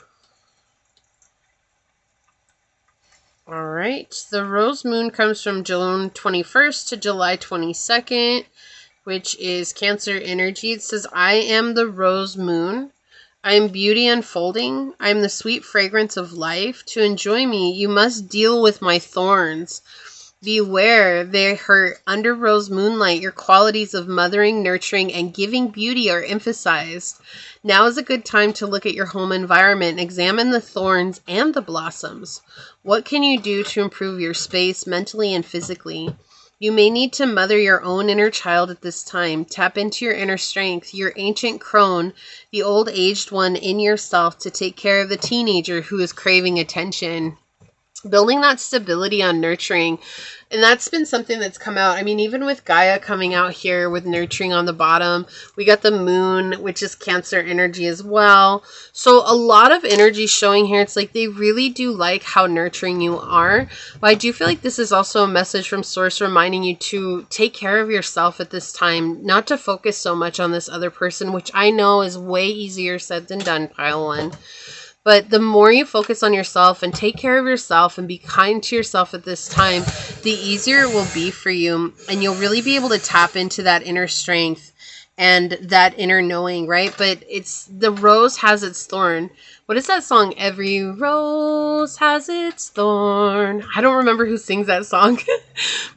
All right. The Rose Moon comes from June 21st to July 22nd, which is Cancer energy. It says, I am the Rose Moon. I am beauty unfolding. I am the sweet fragrance of life. To enjoy me, you must deal with my thorns. Beware, they hurt. Under rose moonlight, your qualities of mothering, nurturing, and giving beauty are emphasized. Now is a good time to look at your home environment and examine the thorns and the blossoms. What can you do to improve your space mentally and physically? You may need to mother your own inner child at this time. Tap into your inner strength, your ancient crone, the old aged one in yourself, to take care of the teenager who is craving attention. Building that stability on nurturing. And that's been something that's come out. I mean, even with Gaia coming out here with nurturing on the bottom, we got the moon, which is Cancer energy as well. So a lot of energy showing here. It's like they really do like how nurturing you are. But I do feel like this is also a message from Source reminding you to take care of yourself at this time, not to focus so much on this other person, which I know is way easier said than done, pile one. But the more you focus on yourself and take care of yourself and be kind to yourself at this time, the easier it will be for you. And you'll really be able to tap into that inner strength and that inner knowing, right? But it's the rose has its thorn. What is that song? Every rose has its thorn. I don't remember who sings that song,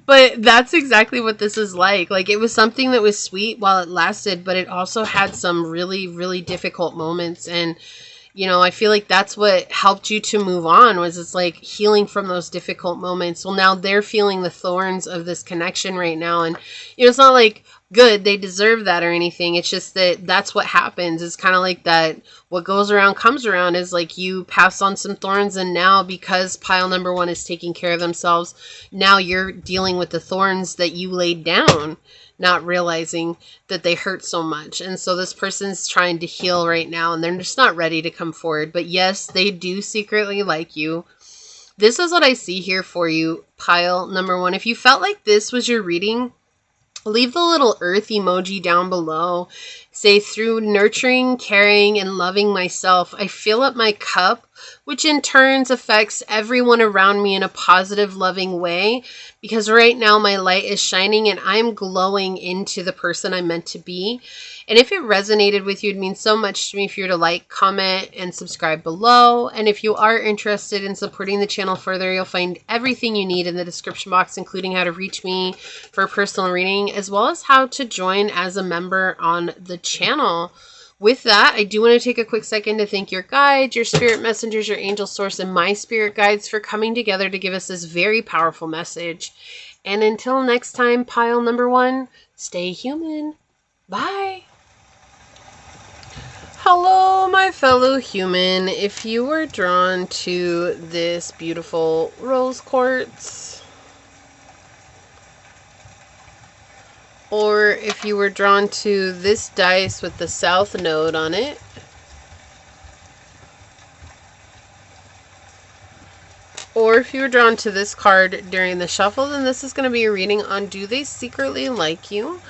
but that's exactly what this is like. Like, it was something that was sweet while it lasted, but it also had some really, really difficult moments. And you know, I feel like that's what helped you to move on, was it's like healing from those difficult moments. Well, now they're feeling the thorns of this connection right now. And, you know, it's not like good, they deserve that or anything. It's just that that's what happens. It's kind of like that what goes around comes around, is like you pass on some thorns, and now because pile number one is taking care of themselves, now you're dealing with the thorns that you laid down, not realizing that they hurt so much. And so this person's trying to heal right now, and they're just not ready to come forward. But yes, they do secretly like you. This is what I see here for you, pile number one. If you felt like this was your reading, leave the little earth emoji down below. Say, through nurturing, caring, and loving myself, I fill up my cup, which in turns affects everyone around me in a positive, loving way. Because right now my light is shining and I'm glowing into the person I'm meant to be. And if it resonated with you, it means so much to me if you were to like, comment, and subscribe below. And if you are interested in supporting the channel further, you'll find everything you need in the description box, including how to reach me for a personal reading, as well as how to join as a member on the channel. With that, I do want to take a quick second to thank your guides, your spirit messengers, your angel source, and my spirit guides for coming together to give us this very powerful message. And until next time, pile number one, stay human. Bye. Hello, my fellow human. If you were drawn to this beautiful rose quartz, or if you were drawn to this dice with the south node on it, or if you were drawn to this card during the shuffle, then this is going to be a reading on do they secretly like you?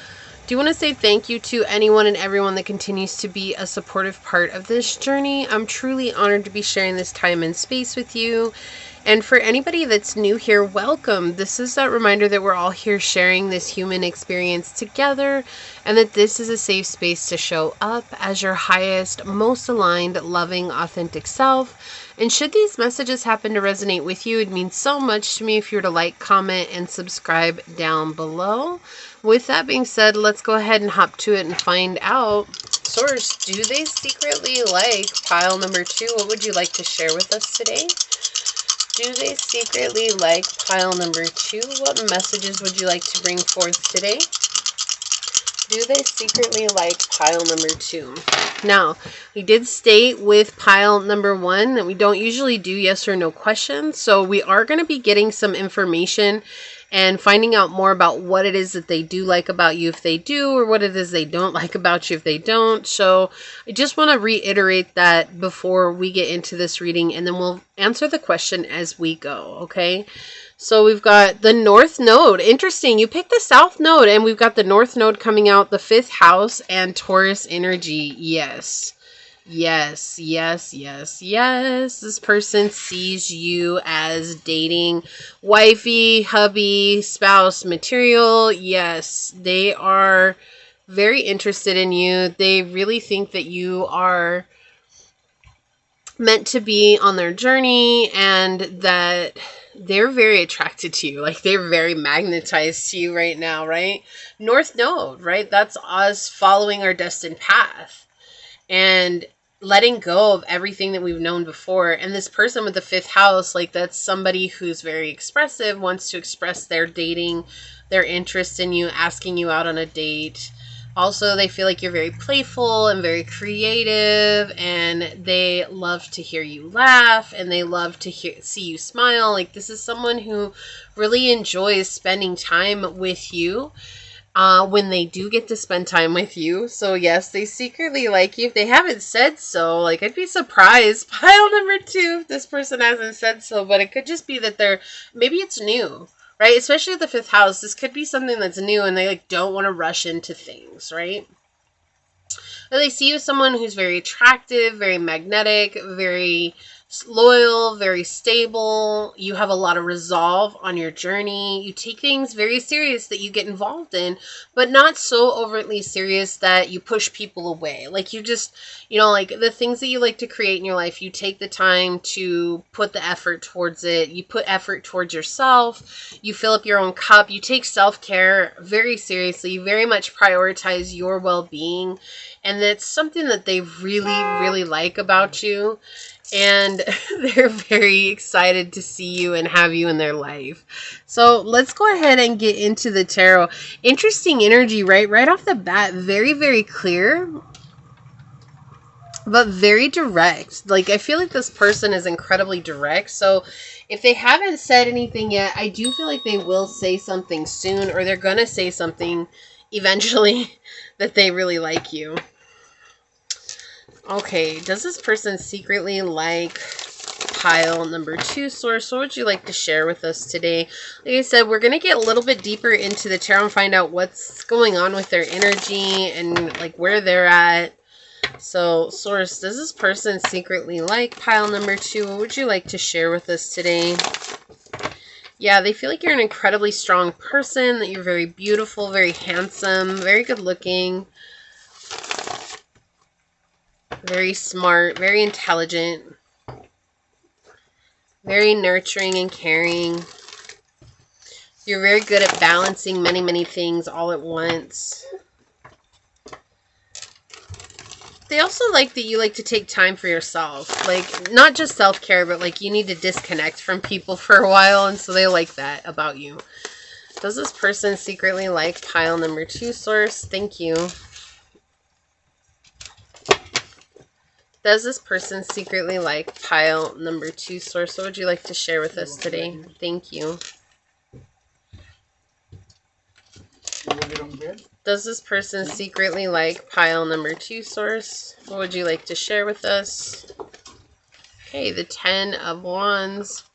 Do want to say thank you to anyone and everyone that continues to be a supportive part of this journey. I'm truly honored to be sharing this time and space with you. And for anybody that's new here, welcome. This is that reminder that we're all here sharing this human experience together, and that this is a safe space to show up as your highest, most aligned, loving, authentic self. And should these messages happen to resonate with you, it means so much to me if you were to like, comment, and subscribe down below. With that being said, let's go ahead and hop to it and find out. Source, do they secretly like pile number two? What would you like to share with us today? Do they secretly like pile number two? What messages would you like to bring forth today? Do they secretly like pile number two? Now, we did state with pile number one that we don't usually do yes or no questions. So we are going to be getting some information and finding out more about what it is that they do like about you if they do, or what it is they don't like about you if they don't. So I just want to reiterate that before we get into this reading, and then we'll answer the question as we go, okay? So we've got the North Node. Interesting. You picked the South Node, and we've got the North Node coming out, the 5th house, and Taurus energy. Yes. Yes, yes, yes, yes. This person sees you as dating wifey, hubby, spouse material. Yes, they are very interested in you. They really think that you are meant to be on their journey, and that they're very attracted to you. Like, they're very magnetized to you right now, right? North Node, right? That's us following our destined path and letting go of everything that we've known before. And this person with the 5th house, like, that's somebody who's very expressive, wants to express their dating, their interest in you, asking you out on a date. Also, they feel like you're very playful and very creative, and they love to hear you laugh, and they love to see you smile. Like, this is someone who really enjoys spending time with you when they do get to spend time with you. So yes, they secretly like you. If they haven't said so, like, I'd be surprised, pile number two, if this person hasn't said so. But it could just be that maybe it's new, right? Especially the 5th house. This could be something that's new, and they like don't want to rush into things, right? But they see you as someone who's very attractive, very magnetic, very loyal, very stable. You have a lot of resolve on your journey. You take things very serious that you get involved in, but not so overtly serious that you push people away. Like you just, like the things that you like to create in your life, you take the time to put the effort towards it. You put effort towards yourself. You fill up your own cup. You take self-care very seriously. You very much prioritize your well-being. And that's something that they really, really like about you. And they're very excited to see you and have you in their life. So let's go ahead and get into the tarot. Interesting energy, right? Right off the bat, very, very clear, but very direct. Like, I feel like this person is incredibly direct. So if they haven't said anything yet, I do feel like they will say something soon, or they're going to say something eventually that they really like you. Okay, does this person secretly like pile number 2 source? What would you like to share with us today? Like I said, we're going to get a little bit deeper into the tarot and find out what's going on with their energy and like where they're at. So, source, does this person secretly like pile number 2? What would you like to share with us today? Yeah, they feel like you're an incredibly strong person, that you're very beautiful, very handsome, very good looking. Very smart, very intelligent, very nurturing and caring. You're very good at balancing many, many things all at once. They also like that you like to take time for yourself. Like, not just self-care, but like you need to disconnect from people for a while, and so they like that about you. Does this person secretly like pile number 2 source? Thank you. Does this person secretly like pile number 2 source? What would you like to share with us today? Thank you. Does this person secretly like pile number 2 source? What would you like to share with us? Okay, the 10 of Wands.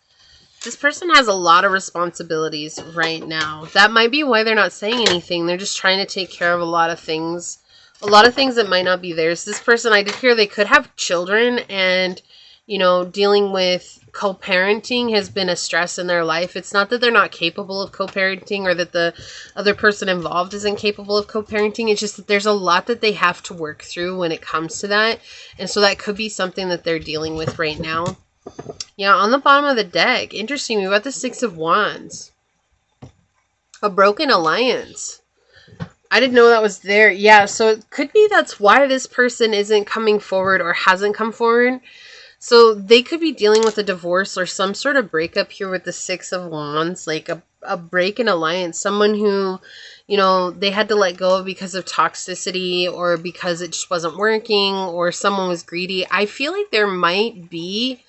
This person has a lot of responsibilities right now. That might be why they're not saying anything. They're just trying to take care of a lot of things. A lot of things that might not be theirs. This person, I did hear they could have children, and, dealing with co-parenting has been a stress in their life. It's not that they're not capable of co-parenting or that the other person involved isn't capable of co-parenting. It's just that there's a lot that they have to work through when it comes to that. And so that could be something that they're dealing with right now. Yeah, on the bottom of the deck, interesting, we've got the 6 of Wands. A broken alliance. I didn't know that was there. Yeah, so it could be that's why this person isn't coming forward or hasn't come forward. So they could be dealing with a divorce or some sort of breakup here with the 6 of Wands, like a break in alliance. Someone who, they had to let go of because of toxicity or because it just wasn't working or someone was greedy. I feel like there might be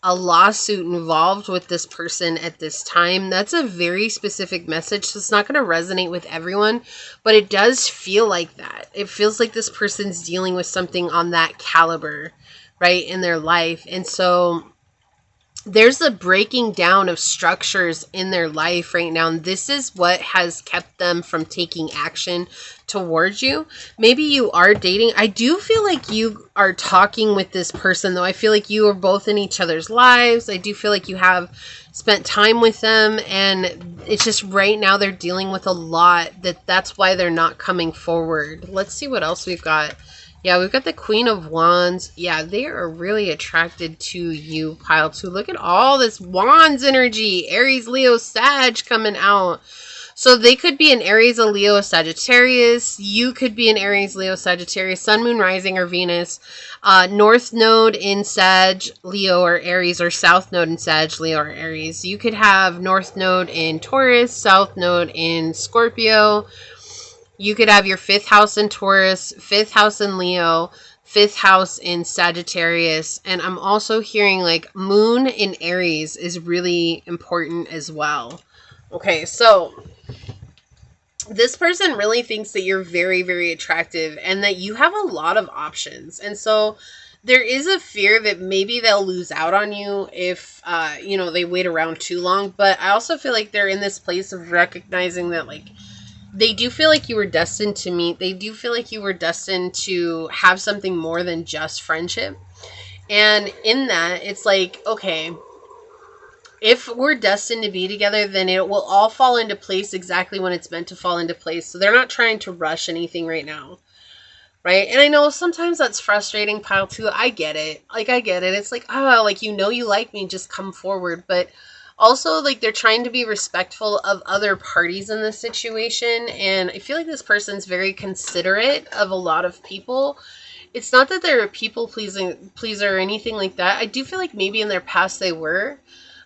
a lawsuit involved with this person at this time. That's a very specific message, so it's not going to resonate with everyone, but it does feel like that. It feels like this person's dealing with something on that caliber, right, in their life. And so there's a breaking down of structures in their life right now, and this is what has kept them from taking action towards you. Maybe you are dating. I do feel like you are talking with this person, though. I feel like you are both in each other's lives. I do feel like you have spent time with them, and it's just right now they're dealing with a lot that's why they're not coming forward. Let's see what else we've got. Yeah, we've got the Queen of Wands. Yeah, they are really attracted to you, pile 2. Look at all this Wands energy. Aries, Leo, Sag coming out. So they could be an Aries, a Leo, a Sagittarius. You could be an Aries, Leo, Sagittarius, Sun, Moon, Rising, or Venus. North node in Sag, Leo, or Aries, or South node in Sag, Leo, or Aries. You could have North node in Taurus, South node in Scorpio. You could have your 5th house in Taurus, 5th house in Leo, 5th house in Sagittarius. And I'm also hearing like Moon in Aries is really important as well. Okay, so this person really thinks that you're very, very attractive and that you have a lot of options. And so there is a fear that maybe they'll lose out on you if, they wait around too long. But I also feel like they're in this place of recognizing that, like, they do feel like you were destined to meet. They do feel like you were destined to have something more than just friendship. And in that, it's like, okay, if we're destined to be together, then it will all fall into place exactly when it's meant to fall into place. So they're not trying to rush anything right now. Right? And I know sometimes that's frustrating, pile two. I get it. Like, I get it. It's like, oh, like, you know, you like me, just come forward. But also, like, they're trying to be respectful of other parties in this situation. And I feel like this person's very considerate of a lot of people. It's not that they're a people pleaser or anything like that. I do feel like maybe in their past they were.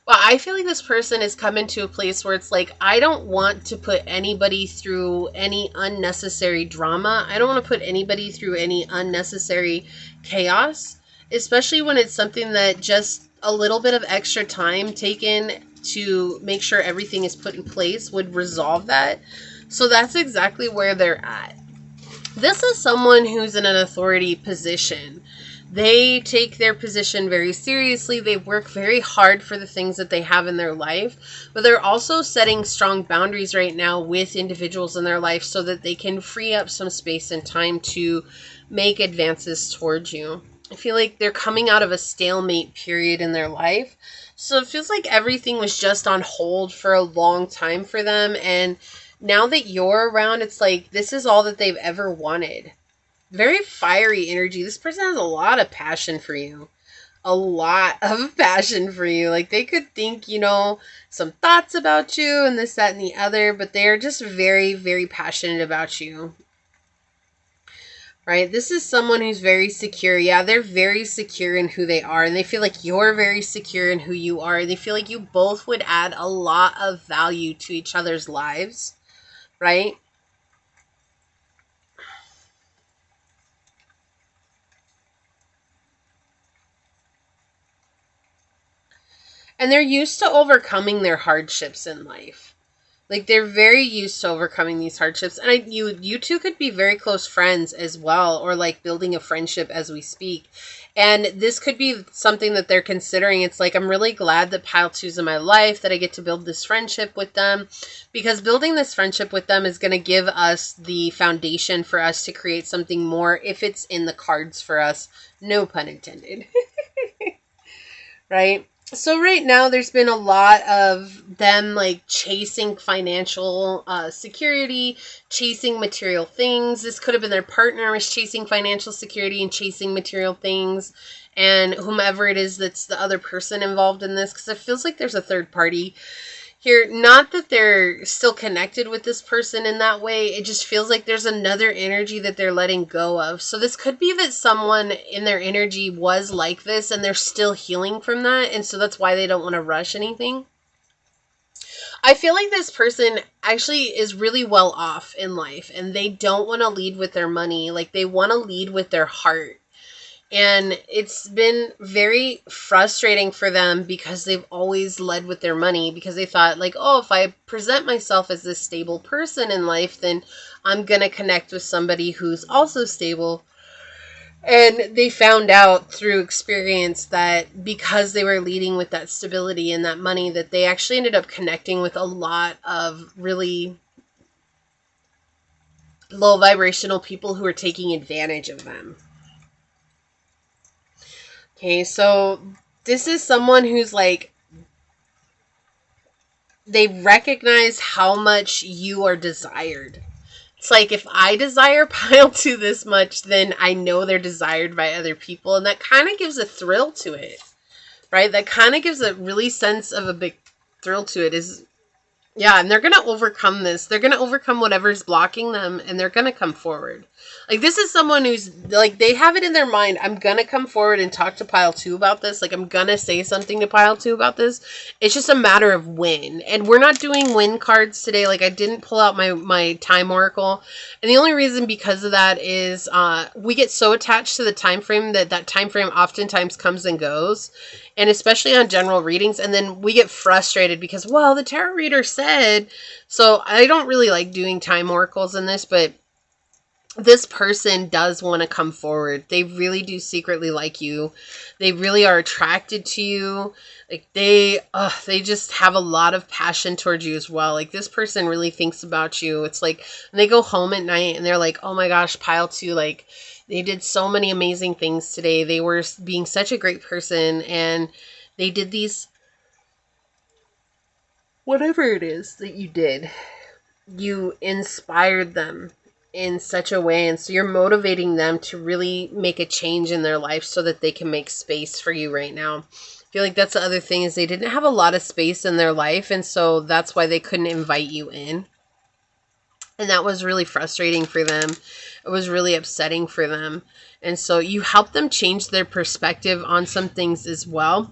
But I feel like this person is coming to a place where it's like, I don't want to put anybody through any unnecessary drama. I don't want to put anybody through any unnecessary chaos, especially when it's something that just a little bit of extra time taken to make sure everything is put in place would resolve that. So that's exactly where they're at. This is someone who's in an authority position. They take their position very seriously. They work very hard for the things that they have in their life, but they're also setting strong boundaries right now with individuals in their life so that they can free up some space and time to make advances towards you. I feel like they're coming out of a stalemate period in their life. So it feels like everything was just on hold for a long time for them. And now that you're around, it's like this is all that they've ever wanted. Very fiery energy. This person has a lot of passion for you. A lot of passion for you. Like, they could think, you know, some thoughts about you and this, that, and the other, but they're just very, very passionate about you. Right? This is someone who's very secure. Yeah, they're very secure in who they are, and they feel like you're very secure in who you are. They feel like you both would add a lot of value to each other's lives. Right? And they're used to overcoming their hardships in life. Like, they're very used to overcoming these hardships. And you two could be very close friends as well, or like building a friendship as we speak. And this could be something that they're considering. It's like, I'm really glad that pile two's in my life, that I get to build this friendship with them, because building this friendship with them is going to give us the foundation for us to create something more if it's in the cards for us. No pun intended. Right? So right now there's been a lot of them like chasing financial security, chasing material things. This could have been their partner was chasing financial security and chasing material things, and whomever it is that's the other person involved in this, because it feels like there's a third party here. Not that they're still connected with this person in that way. It just feels like there's another energy that they're letting go of. So this could be that someone in their energy was like this and they're still healing from that. And so that's why they don't want to rush anything. I feel like this person actually is really well off in life and they don't want to lead with their money. Like, they want to lead with their heart. And it's been very frustrating for them because they've always led with their money, because they thought like, oh, if I present myself as this stable person in life, then I'm going to connect with somebody who's also stable. And they found out through experience that because they were leading with that stability and that money, that they actually ended up connecting with a lot of really low vibrational people who were taking advantage of them. Okay, so this is someone who's like, they recognize how much you are desired. It's like, if I desire pile two this much, then I know they're desired by other people. And that kind of gives a thrill to it, right? That kind of gives a really sense of a big thrill to it. Is, yeah, and they're going to overcome this. They're going to overcome whatever's blocking them, and they're going to come forward. Like, this is someone who's, like, they have it in their mind, I'm going to come forward and talk to pile two about this. Like, I'm going to say something to pile two about this. It's just a matter of when. And we're not doing when cards today. Like, I didn't pull out my time oracle. And the only reason because of that is we get so attached to the time frame that time frame oftentimes comes and goes. And especially on general readings. And then we get frustrated because, well, the tarot reader said. So I don't really like doing time oracles in this, but this person does want to come forward. They really do secretly like you. They really are attracted to you. Like, they just have a lot of passion towards you as well. Like, this person really thinks about you. It's like when they go home at night and they're like, oh my gosh, pile two, like, They did so many amazing things today. They were being such a great person, and they did these, whatever it is that you did, you inspired them in such a way. And so you're motivating them to really make a change in their life so that they can make space for you right now. I feel like that's the other thing, is they didn't have a lot of space in their life. And so that's why they couldn't invite you in. And that was really frustrating for them. It was really upsetting for them. And so you helped them change their perspective on some things as well.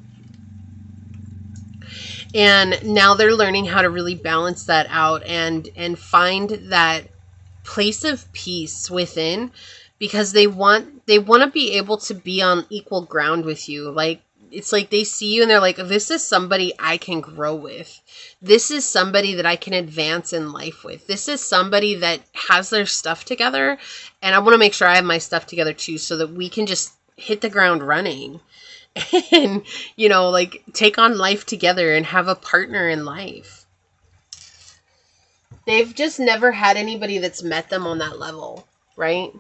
And now they're learning how to really balance that out and find that place of peace within, because they want to be able to be on equal ground with you. Like, it's like they see you and they're like, this is somebody I can grow with. This is somebody that I can advance in life with. This is somebody that has their stuff together, and I want to make sure I have my stuff together too, so that we can just hit the ground running and, you know, like, take on life together and have a partner in life. They've just never had anybody that's met them on that level, right?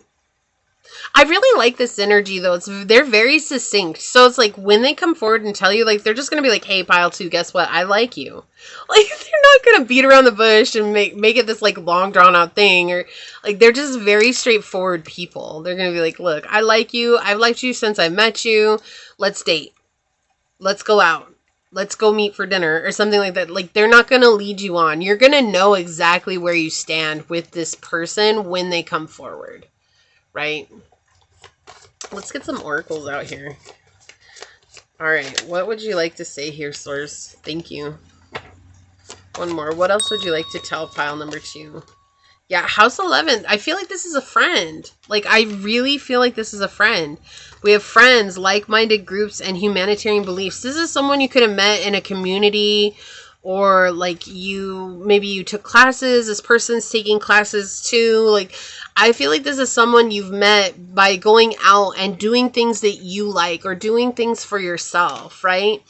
I really like this energy, though. They're very succinct. So it's like when they come forward and tell you, like, they're just going to be like, hey, pile 2, guess what? I like you. Like, they're not going to beat around the bush and make it this, like, long, drawn-out thing. Or, like, they're just very straightforward people. They're going to be like, look, I like you. I've liked you since I met you. Let's date. Let's go out. Let's go meet for dinner or something like that. Like, they're not going to lead you on. You're going to know exactly where you stand with this person when they come forward. Right? Let's get some oracles out here. All right. What would you like to say here, Source? Thank you. One more. What else would you like to tell pile number 2? Yeah, House 11. I feel like this is a friend. Like, I really feel like this is a friend. We have friends, like-minded groups, and humanitarian beliefs. This is someone you could have met in a community, or like maybe you took classes. This person's taking classes too. Like, I feel like this is someone you've met by going out and doing things that you like, or doing things for yourself, right?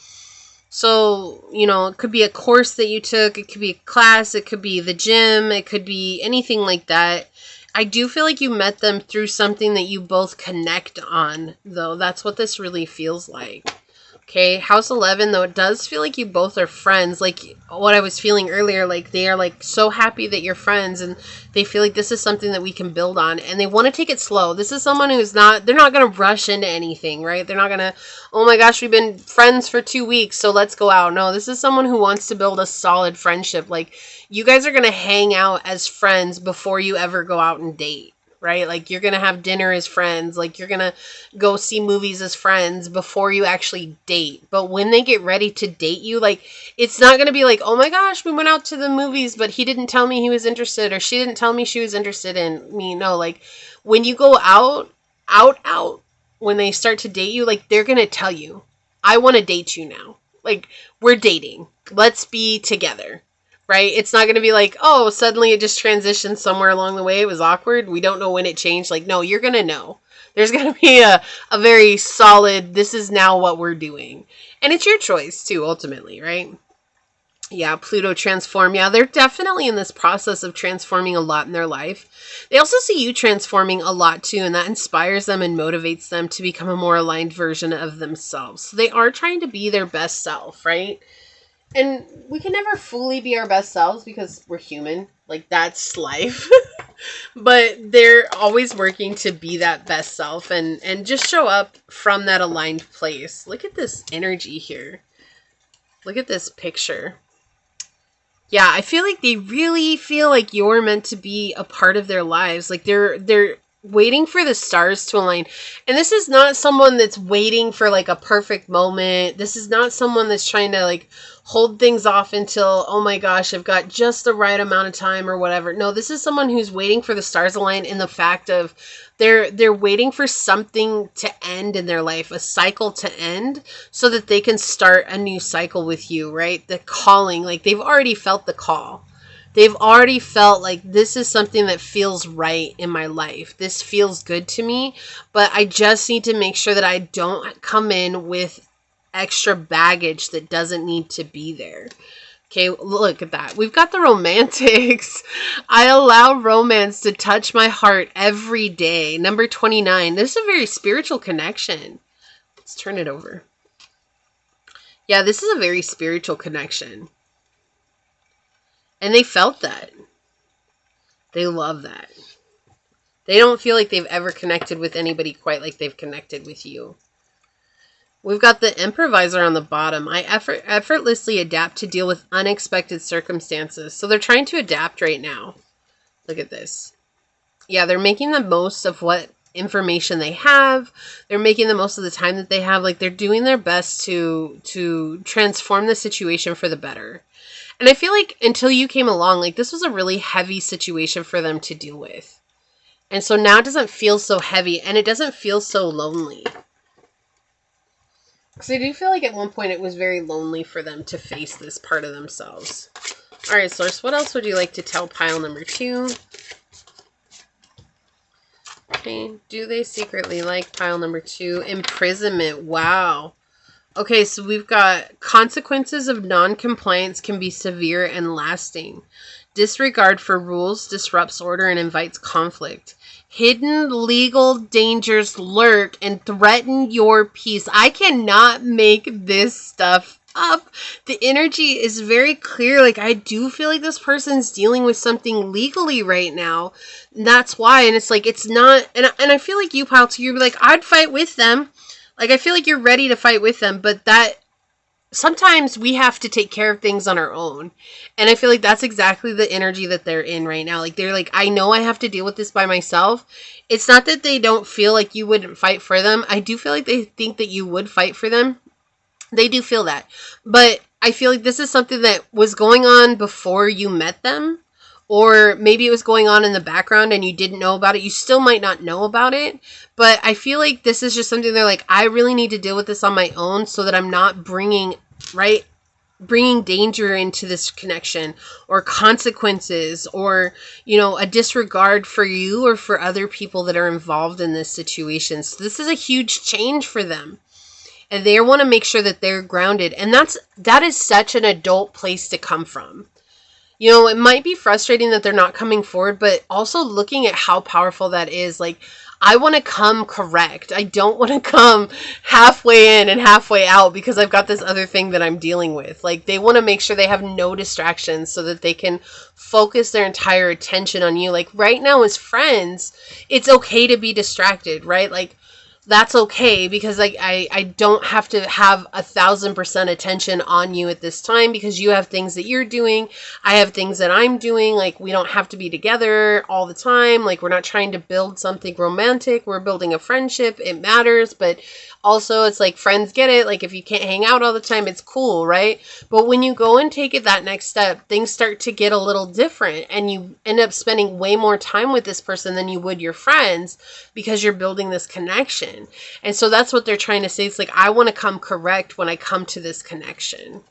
So, you know, it could be a course that you took, it could be a class, it could be the gym, it could be anything like that. I do feel like you met them through something that you both connect on, though. That's what this really feels like. Okay, House 11, though, it does feel like you both are friends. Like what I was feeling earlier, like they are like so happy that you're friends, and they feel like this is something that we can build on, and they want to take it slow. This is someone who's not, they're not going to rush into anything, right? They're not going to, oh my gosh, we've been friends for 2 weeks, so let's go out. No, this is someone who wants to build a solid friendship. Like, you guys are going to hang out as friends before you ever go out and date. Right? Like, you're going to have dinner as friends. Like, you're going to go see movies as friends before you actually date. But when they get ready to date you, like, it's not going to be like, oh my gosh, we went out to the movies, but he didn't tell me he was interested, or she didn't tell me she was interested in me. No, like, when you go out, when they start to date you, like, they're going to tell you, I want to date you now. Like, we're dating. Let's be together. Right? It's not going to be like, oh, suddenly it just transitioned somewhere along the way. It was awkward. We don't know when it changed. Like, no, you're going to know. There's going to be a very solid, this is now what we're doing. And it's your choice too, ultimately, right? Yeah, Pluto transform. Yeah, they're definitely in this process of transforming a lot in their life. They also see you transforming a lot too, and that inspires them and motivates them to become a more aligned version of themselves. So they are trying to be their best self, right? And we can never fully be our best selves because we're human. Like, that's life. But they're always working to be that best self and just show up from that aligned place. Look at this energy here. Look at this picture. Yeah, I feel like they really feel like you're meant to be a part of their lives. Like, they're waiting for the stars to align. And this is not someone that's waiting for like a perfect moment. This is not someone that's trying to like hold things off until, oh my gosh, I've got just the right amount of time or whatever. No, this is someone who's waiting for the stars align in the fact of they're waiting for something to end in their life, a cycle to end, so that they can start a new cycle with you, right? The calling, like they've already felt the call. They've already felt like this is something that feels right in my life. This feels good to me, but I just need to make sure that I don't come in with extra baggage that doesn't need to be there. Okay, look at that. We've got the romantics. I allow romance to touch my heart every day. Number 29. This is a very spiritual connection. Let's turn it over. Yeah, this is a very spiritual connection. And they felt that. They love that. They don't feel like they've ever connected with anybody quite like they've connected with you. We've got the improviser on the bottom. I effortlessly adapt to deal with unexpected circumstances. So they're trying to adapt right now. Look at this. Yeah, they're making the most of what information they have. They're making the most of the time that they have. Like, they're doing their best to transform the situation for the better. And I feel like until you came along, like, this was a really heavy situation for them to deal with. And so now it doesn't feel so heavy, and it doesn't feel so lonely. Because I do feel like at one point it was very lonely for them to face this part of themselves. All right, Source, what else would you like to tell pile number 2? Okay, do they secretly like pile number 2? Imprisonment, wow. Okay, so we've got consequences of non-compliance can be severe and lasting. Disregard for rules disrupts order and invites conflict. Hidden legal dangers lurk and threaten your peace. I cannot make this stuff up. The energy is very clear. Like, I do feel like this person's dealing with something legally right now. And that's why. And it's like, it's not, and I feel like you, pile 2, you're like, I'd fight with them. Like, I feel like you're ready to fight with them, but that, sometimes we have to take care of things on our own. And I feel like that's exactly the energy that they're in right now. Like, they're like, I know I have to deal with this by myself. It's not that they don't feel like you wouldn't fight for them. I do feel like they think that you would fight for them. They do feel that. But I feel like this is something that was going on before you met them. Or maybe it was going on in the background and you didn't know about it. You still might not know about it. But I feel like this is just something they're like, I really need to deal with this on my own so that I'm not bringing danger into this connection, or consequences, or, you know, a disregard for you or for other people that are involved in this situation. So this is a huge change for them. And they want to make sure that they're grounded. And that is such an adult place to come from. You know, it might be frustrating that they're not coming forward, but also looking at how powerful that is. Like, I want to come correct. I don't want to come halfway in and halfway out because I've got this other thing that I'm dealing with. Like, they want to make sure they have no distractions so that they can focus their entire attention on you. Like, right now as friends, it's okay to be distracted, right? Like, that's okay, because like I don't have to have 1,000% attention on you at this time because you have things that you're doing. I have things that I'm doing. Like, we don't have to be together all the time. Like, we're not trying to build something romantic. We're building a friendship. It matters, but also it's like, friends get it. Like, if you can't hang out all the time, it's cool, right? But when you go and take it that next step, things start to get a little different, and you end up spending way more time with this person than you would your friends because you're building this connection. And so that's what they're trying to say. It's like, I want to come correct when I come to this connection.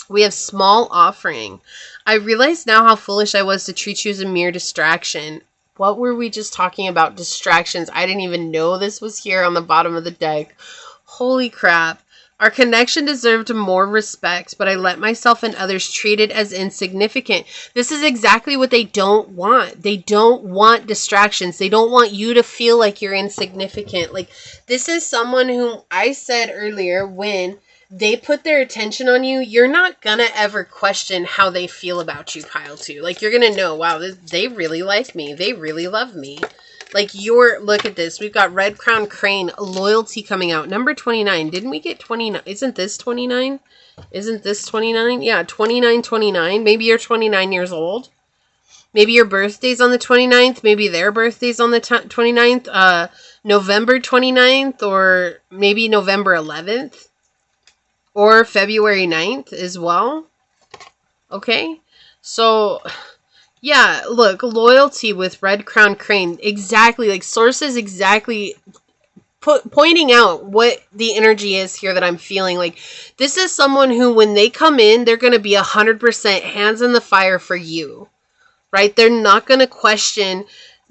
We have small offering. I realize now how foolish I was to treat you as a mere distraction. What were we just talking about? Distractions. I didn't even know this was here on the bottom of the deck. Holy crap. Our connection deserved more respect, but I let myself and others treat it as insignificant. This is exactly what they don't want. They don't want distractions. They don't want you to feel like you're insignificant. Like, this is someone whom I said earlier, when they put their attention on you, you're not gonna ever question how they feel about you, pile 2. Like, you're gonna know, wow, they really like me. They really love me. Like, look at this. We've got Red Crown Crane, loyalty coming out. Number 29. Didn't we get 29? Isn't this 29? Isn't this 29? Yeah, 29. Maybe you're 29 years old. Maybe your birthday's on the 29th. Maybe their birthday's on the 29th. November 29th, or maybe November 11th. Or February 9th as well. Okay? So, yeah, look, loyalty with Red Crown Crane. Exactly, like, sources exactly pointing out what the energy is here that I'm feeling. Like, this is someone who, when they come in, they're going to be 100% hands in the fire for you. Right? They're not going to question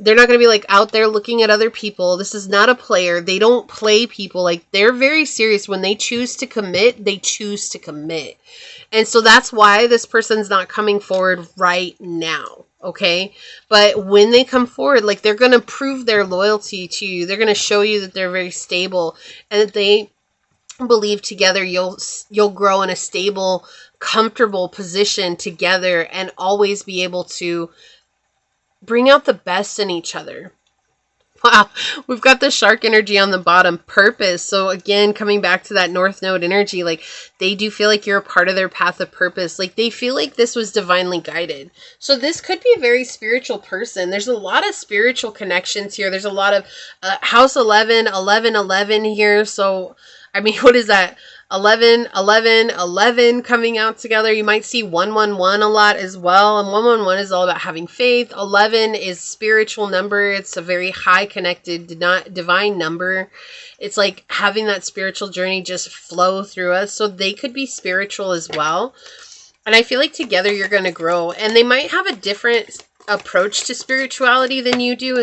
They're not going to be like out there looking at other people. This is not a player. They don't play people. Like, they're very serious. When they choose to commit, they choose to commit. And so that's why this person's not coming forward right now. Okay. But when they come forward, like, they're going to prove their loyalty to you. They're going to show you that they're very stable and that they believe together you'll grow in a stable, comfortable position together and always be able to bring out the best in each other. Wow, we've got the shark energy on the bottom, purpose. So again, coming back to that North Node energy, like, they do feel like you're a part of their path of purpose. Like, they feel like this was divinely guided. So this could be a very spiritual person. There's a lot of spiritual connections here. There's a lot of house 11, 11, 11 here. So, I mean, what is that? 11, 11, 11 coming out together. You might see 111 a lot as well. And 111 is all about having faith. 11 is spiritual number. It's a very high connected divine number. It's like having that spiritual journey just flow through us. So they could be spiritual as well. And I feel like together you're going to grow. And they might have a different approach to spirituality than you do.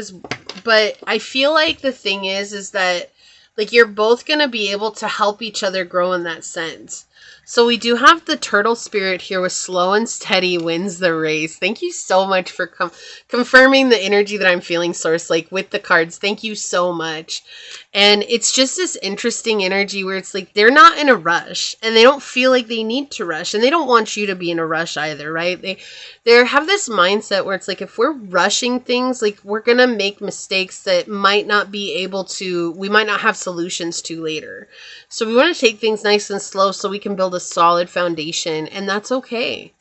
But I feel like the thing is that, like, you're both going to be able to help each other grow in that sense. So we do have the turtle spirit here with slow and steady wins the race. Thank you so much for confirming the energy that I'm feeling, Source, like with the cards. Thank you so much. And it's just this interesting energy where it's like they're not in a rush and they don't feel like they need to rush and they don't want you to be in a rush either, right? They have this mindset where it's like, if we're rushing things, like, we're going to make mistakes that we might not have solutions to later. So we want to take things nice and slow so we can build a solid foundation, and that's okay,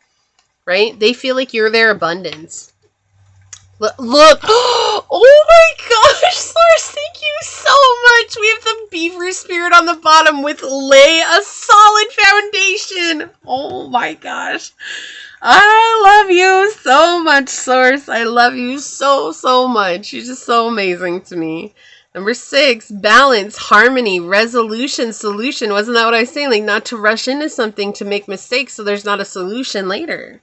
right? They feel like you're their abundance. Look. Oh my gosh, Source, thank you so much. We have the beaver spirit on the bottom with lay a solid foundation. Oh my gosh. I love you so much, Source. I love you so, so much. You're just so amazing to me. Number 6, balance, harmony, resolution, solution. Wasn't that what I was saying? Like, not to rush into something to make mistakes so there's not a solution later.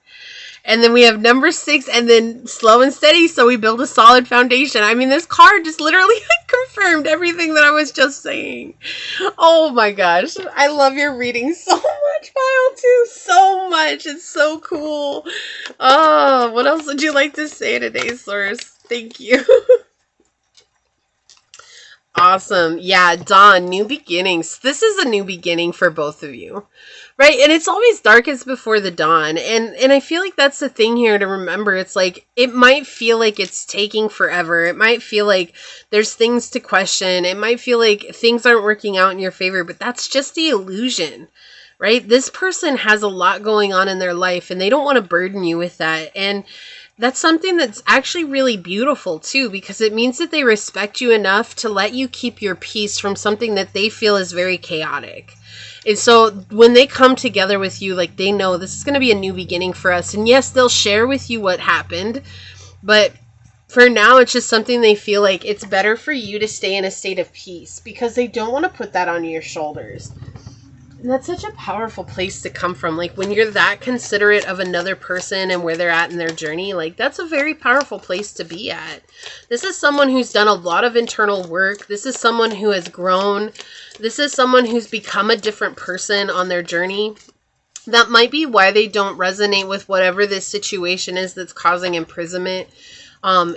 And then we have number 6 and then slow and steady. So we build a solid foundation. I mean, this card just literally confirmed everything that I was just saying. Oh my gosh. I love your reading so much, Pile 2. So much. It's so cool. Oh, what else would you like to say today, Source? Thank you. Awesome. Yeah, Dawn, new beginnings. This is a new beginning for both of you, right? And it's always darkest before the dawn. And I feel like that's the thing here to remember. It's like, it might feel like it's taking forever. It might feel like there's things to question. It might feel like things aren't working out in your favor, but that's just the illusion, right? This person has a lot going on in their life and they don't want to burden you with that. And that's something that's actually really beautiful too, because it means that they respect you enough to let you keep your peace from something that they feel is very chaotic. And so when they come together with you, like, they know this is going to be a new beginning for us. And yes, they'll share with you what happened, but for now, it's just something they feel like it's better for you to stay in a state of peace because they don't want to put that on your shoulders. And that's such a powerful place to come from. Like, when you're that considerate of another person and where they're at in their journey, like, that's a very powerful place to be at. This is someone who's done a lot of internal work. This is someone who has grown. This is someone who's become a different person on their journey. That might be why they don't resonate with whatever this situation is that's causing imprisonment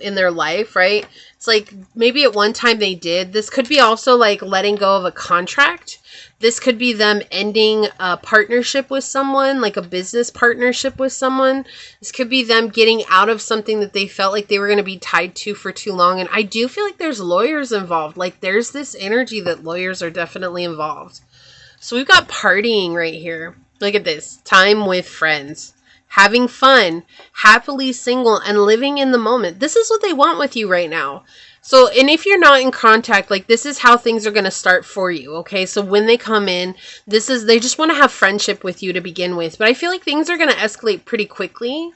in their life, right? It's like maybe at one time they did. This could be also like letting go of a contract. This could be them ending a partnership with someone, like a business partnership with someone. This could be them getting out of something that they felt like they were going to be tied to for too long. And I do feel like there's lawyers involved. Like, there's this energy that lawyers are definitely involved. So we've got partying right here. Look at this. Time with friends. Having fun. Happily single and living in the moment. This is what they want with you right now. So, and if you're not in contact, like, this is how things are going to start for you, okay? So when they come in, they just want to have friendship with you to begin with. But I feel like things are going to escalate pretty quickly.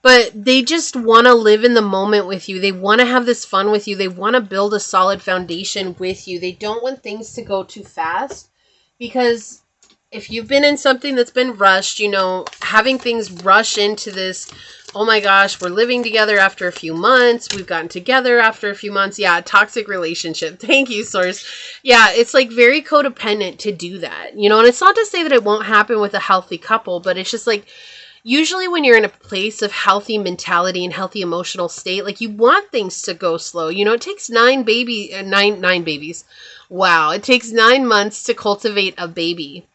But they just want to live in the moment with you. They want to have this fun with you. They want to build a solid foundation with you. They don't want things to go too fast. Because if you've been in something that's been rushed, you know, having things rush into this Oh my gosh, we're living together after a few months. We've gotten together after a few months. Yeah, toxic relationship. Thank you, Source. Yeah, it's like very codependent to do that. You know, and it's not to say that it won't happen with a healthy couple, but it's just like, usually when you're in a place of healthy mentality and healthy emotional state, like you want things to go slow. You know, it takes nine babies. Wow. It takes 9 months to cultivate a baby,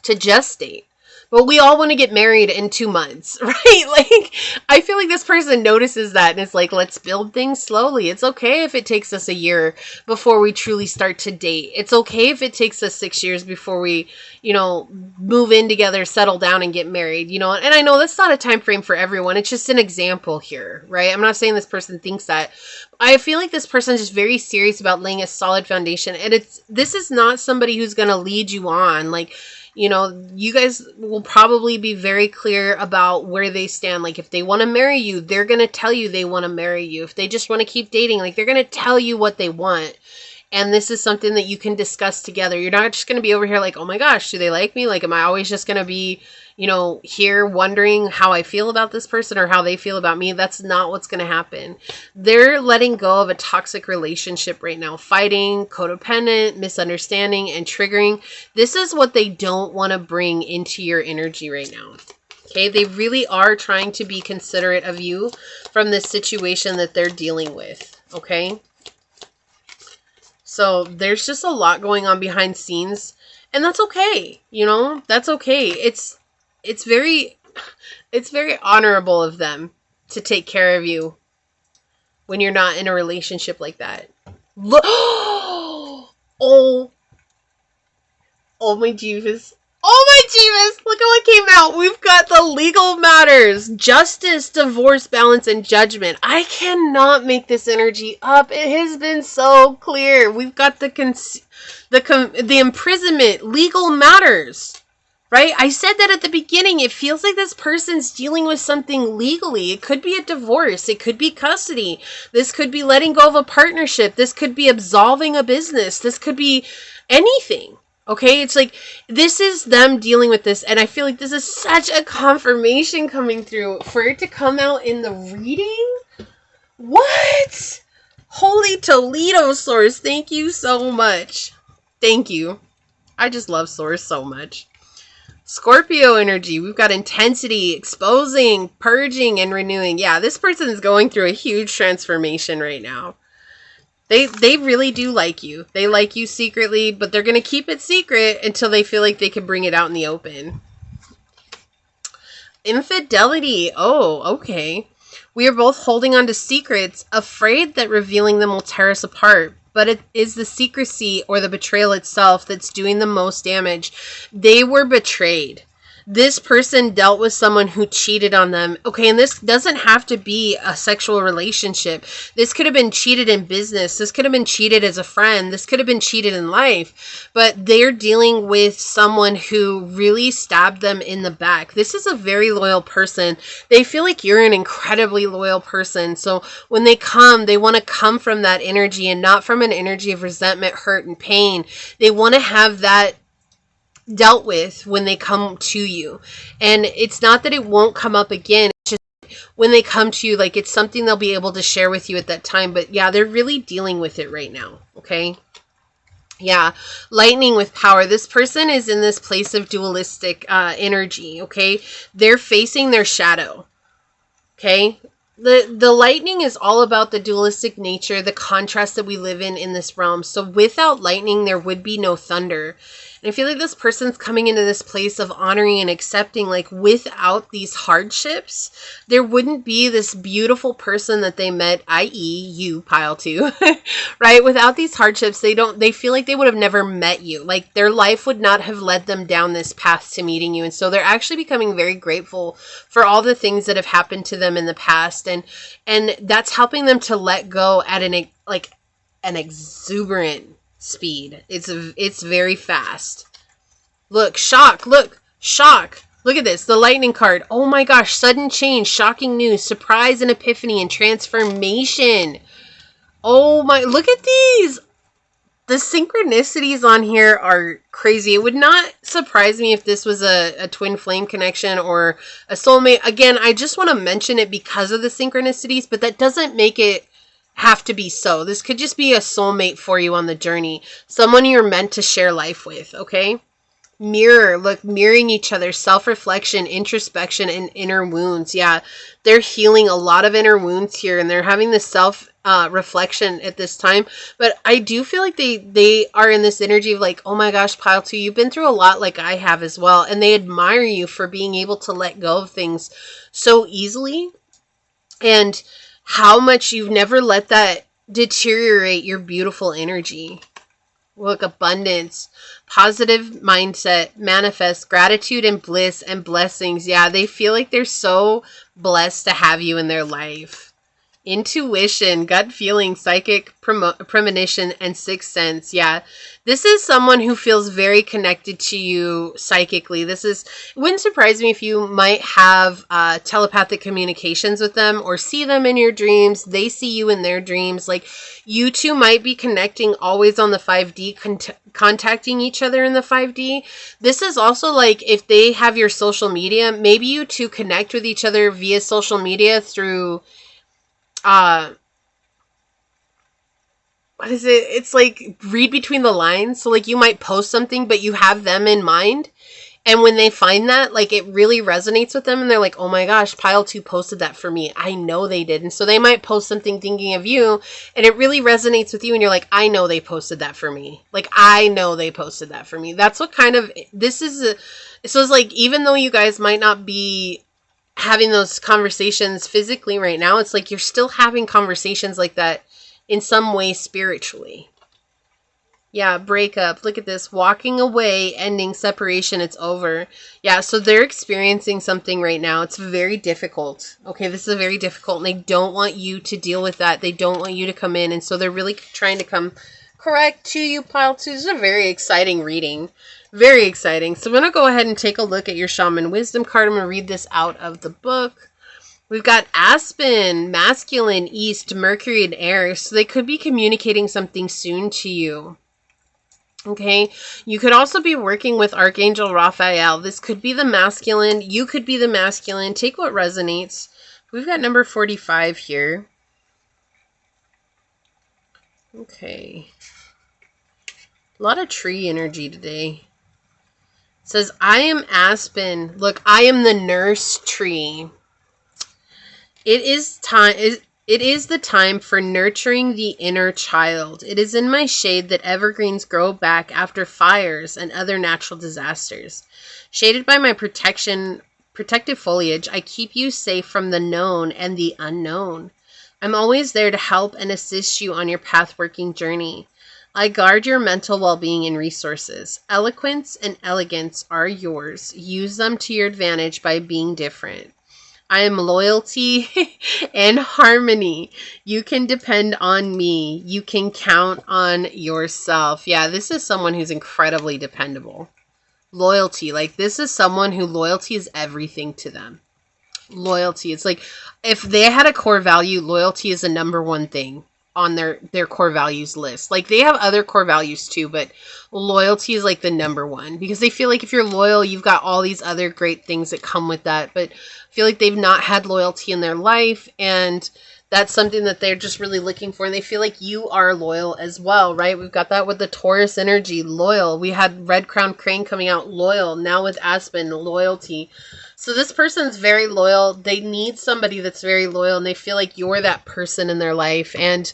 to gestate. But we all want to get married in 2 months, right? Like, I feel like this person notices that and is like, let's build things slowly. It's okay if it takes us a year before we truly start to date. It's okay if it takes us 6 years before we, you know, move in together, settle down and get married, you know? And I know that's not a time frame for everyone. It's just an example here, right? I'm not saying this person thinks that. I feel like this person is just very serious about laying a solid foundation. And this is not somebody who's going to lead you on. Like, you know, you guys will probably be very clear about where they stand. Like, if they want to marry you, they're going to tell you they want to marry you. If they just want to keep dating, like, they're going to tell you what they want. And this is something that you can discuss together. You're not just going to be over here like, oh my gosh, do they like me? Like, am I always just going to be, you know, here wondering how I feel about this person or how they feel about me? That's not what's going to happen. They're letting go of a toxic relationship right now. Fighting, codependent, misunderstanding, and triggering. This is what they don't want to bring into your energy right now. Okay, they really are trying to be considerate of you from this situation that they're dealing with. Okay. So there's just a lot going on behind scenes, and that's okay. You know, that's okay. It's very honorable of them to take care of you when you're not in a relationship like that. Look, oh my Jeeves. Oh my Jeeves, look at what came out. We've got the legal matters, justice, divorce, balance, and judgment. I cannot make this energy up. It has been so clear. We've got the imprisonment, legal matters, right? I said that at the beginning. It feels like this person's dealing with something legally. It could be a divorce. It could be custody. This could be letting go of a partnership. This could be absolving a business. This could be anything. Okay, it's like, this is them dealing with this, and I feel like this is such a confirmation coming through. For it to come out in the reading? What? Holy Toledo, Source, thank you so much. Thank you. I just love Source so much. Scorpio energy, we've got intensity, exposing, purging, and renewing. Yeah, this person is going through a huge transformation right now. They really do like you. They like you secretly, but they're going to keep it secret until they feel like they can bring it out in the open. Infidelity. Oh, okay. We are both holding on to secrets, afraid that revealing them will tear us apart. But it is the secrecy or the betrayal itself that's doing the most damage. They were betrayed. This person dealt with someone who cheated on them. Okay, and this doesn't have to be a sexual relationship. This could have been cheated in business. This could have been cheated as a friend. This could have been cheated in life. But they're dealing with someone who really stabbed them in the back. This is a very loyal person. They feel like you're an incredibly loyal person. So when they come, they want to come from that energy and not from an energy of resentment, hurt, and pain. They want to have that dealt with when they come to you. And it's not that it won't come up again. It's just when they come to you, like, it's something they'll be able to share with you at that time. But yeah, they're really dealing with it right now. Okay. Yeah. Lightning with power. This person is in this place of dualistic energy. Okay. They're facing their shadow. Okay. The lightning is all about the dualistic nature, the contrast that we live in this realm. So without lightning, there would be no thunder. And I feel like this person's coming into this place of honoring and accepting, like, without these hardships, there wouldn't be this beautiful person that they met, i.e. you, pile two, right? Without these hardships, they feel like they would have never met you. Like, their life would not have led them down this path to meeting you. And so they're actually becoming very grateful for all the things that have happened to them in the past. And that's helping them to let go at an exuberant speed. It's very fast. Look, shock, look, shock. Look at this, the lightning card. Oh my gosh, sudden change, shocking news, surprise and epiphany and transformation. Oh my, look at these. The synchronicities on here are crazy. It would not surprise me if this was a twin flame connection or a soulmate. Again, I just want to mention it because of the synchronicities, but that doesn't make it have to be so. This could just be a soulmate for you on the journey. Someone you're meant to share life with, okay? Mirror, look, mirroring each other, self-reflection, introspection, and inner wounds. Yeah, they're healing a lot of inner wounds here, and they're having this reflection at this time. But I do feel like they are in this energy of like, oh my gosh, pile 2, you've been through a lot like I have as well, and they admire you for being able to let go of things so easily, and how much you've never let that deteriorate your beautiful energy. Look, abundance, positive mindset, manifest, gratitude and bliss and blessings. Yeah, they feel like they're so blessed to have you in their life. Intuition, gut feeling, psychic premonition, and sixth sense. Yeah, this is someone who feels very connected to you psychically. It wouldn't surprise me if you might have telepathic communications with them or see them in your dreams. They see you in their dreams. Like, you two might be connecting always on the 5D, contacting each other in the 5D. This is also like if they have your social media, maybe you two connect with each other via social media through what is it? It's like read between the lines. So like you might post something, but you have them in mind. And when they find that, like it really resonates with them and they're like, oh my gosh, Pile 2 posted that for me. I know they did. And so they might post something thinking of you and it really resonates with you. And you're like, I know they posted that for me. Like, I know they posted that for me. That's what kind of, so it's like, even though you guys might not be having those conversations physically right now, it's like you're still having conversations like that in some way spiritually. Yeah, breakup. Look at this. Walking away, ending, separation, it's over. Yeah, so they're experiencing something right now. It's very difficult. Okay, this is very difficult, and they don't want you to deal with that. They don't want you to come in, and so they're really trying to come correct to you, Pile 2. This is a very exciting reading. Very exciting. So I'm going to go ahead and take a look at your Shaman Wisdom card. I'm going to read this out of the book. We've got Aspen, masculine, east, Mercury, and air. So they could be communicating something soon to you. Okay. You could also be working with Archangel Raphael. This could be the masculine. You could be the masculine. Take what resonates. We've got number 45 here. Okay. A lot of tree energy today. It says, I am Aspen. Look, I am the nurse tree. It is the time for nurturing the inner child. It is in my shade that evergreens grow back after fires and other natural disasters. Shaded by my protective foliage, I keep you safe from the known and the unknown. I'm always there to help and assist you on your path-working journey. I guard your mental well-being and resources. Eloquence and elegance are yours. Use them to your advantage by being different. I am loyalty and harmony. You can depend on me. You can count on yourself. Yeah, this is someone who's incredibly dependable. Loyalty. Like, this is someone who loyalty is everything to them. Loyalty. It's like, if they had a core value, loyalty is the number one thing on their core values list. Like, they have other core values too, but loyalty is like the number one, because they feel like if you're loyal, you've got all these other great things that come with that. But I feel like they've not had loyalty in their life, and that's something that they're just really looking for. And they feel like you are loyal as well, right? We've got that with the Taurus energy, loyal. We had Red Crown Crane coming out, loyal. Now with Aspen, loyalty. So this person's very loyal. They need somebody that's very loyal, and they feel like you're that person in their life. And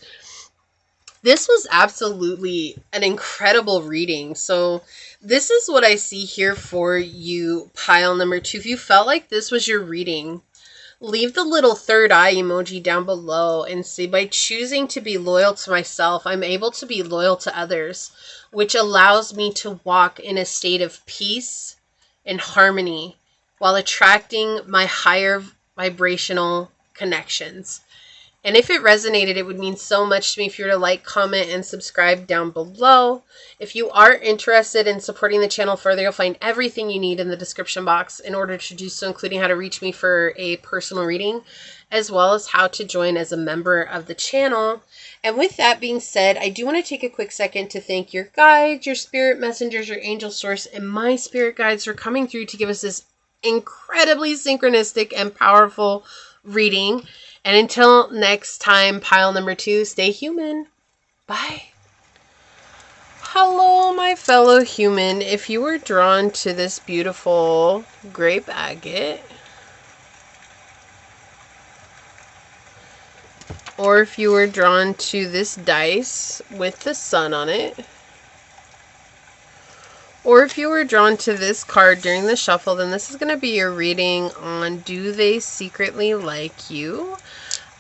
this was absolutely an incredible reading. So this is what I see here for you, pile number 2. If you felt like this was your reading, leave the little third eye emoji down below and say, by choosing to be loyal to myself, I'm able to be loyal to others, which allows me to walk in a state of peace and harmony while attracting my higher vibrational connections. And if it resonated, it would mean so much to me if you were to like, comment, and subscribe down below. If you are interested in supporting the channel further, you'll find everything you need in the description box in order to do so, including how to reach me for a personal reading, as well as how to join as a member of the channel. And with that being said, I do want to take a quick second to thank your guides, your spirit messengers, your angel source, and my spirit guides for coming through to give us this incredibly synchronistic and powerful reading. And until next time, pile number 2, stay human. Bye. Hello, my fellow human. If you were drawn to this beautiful grape agate, or if you were drawn to this dice with the sun on it, or if you were drawn to this card during the shuffle, then this is going to be your reading on Do They Secretly Like You?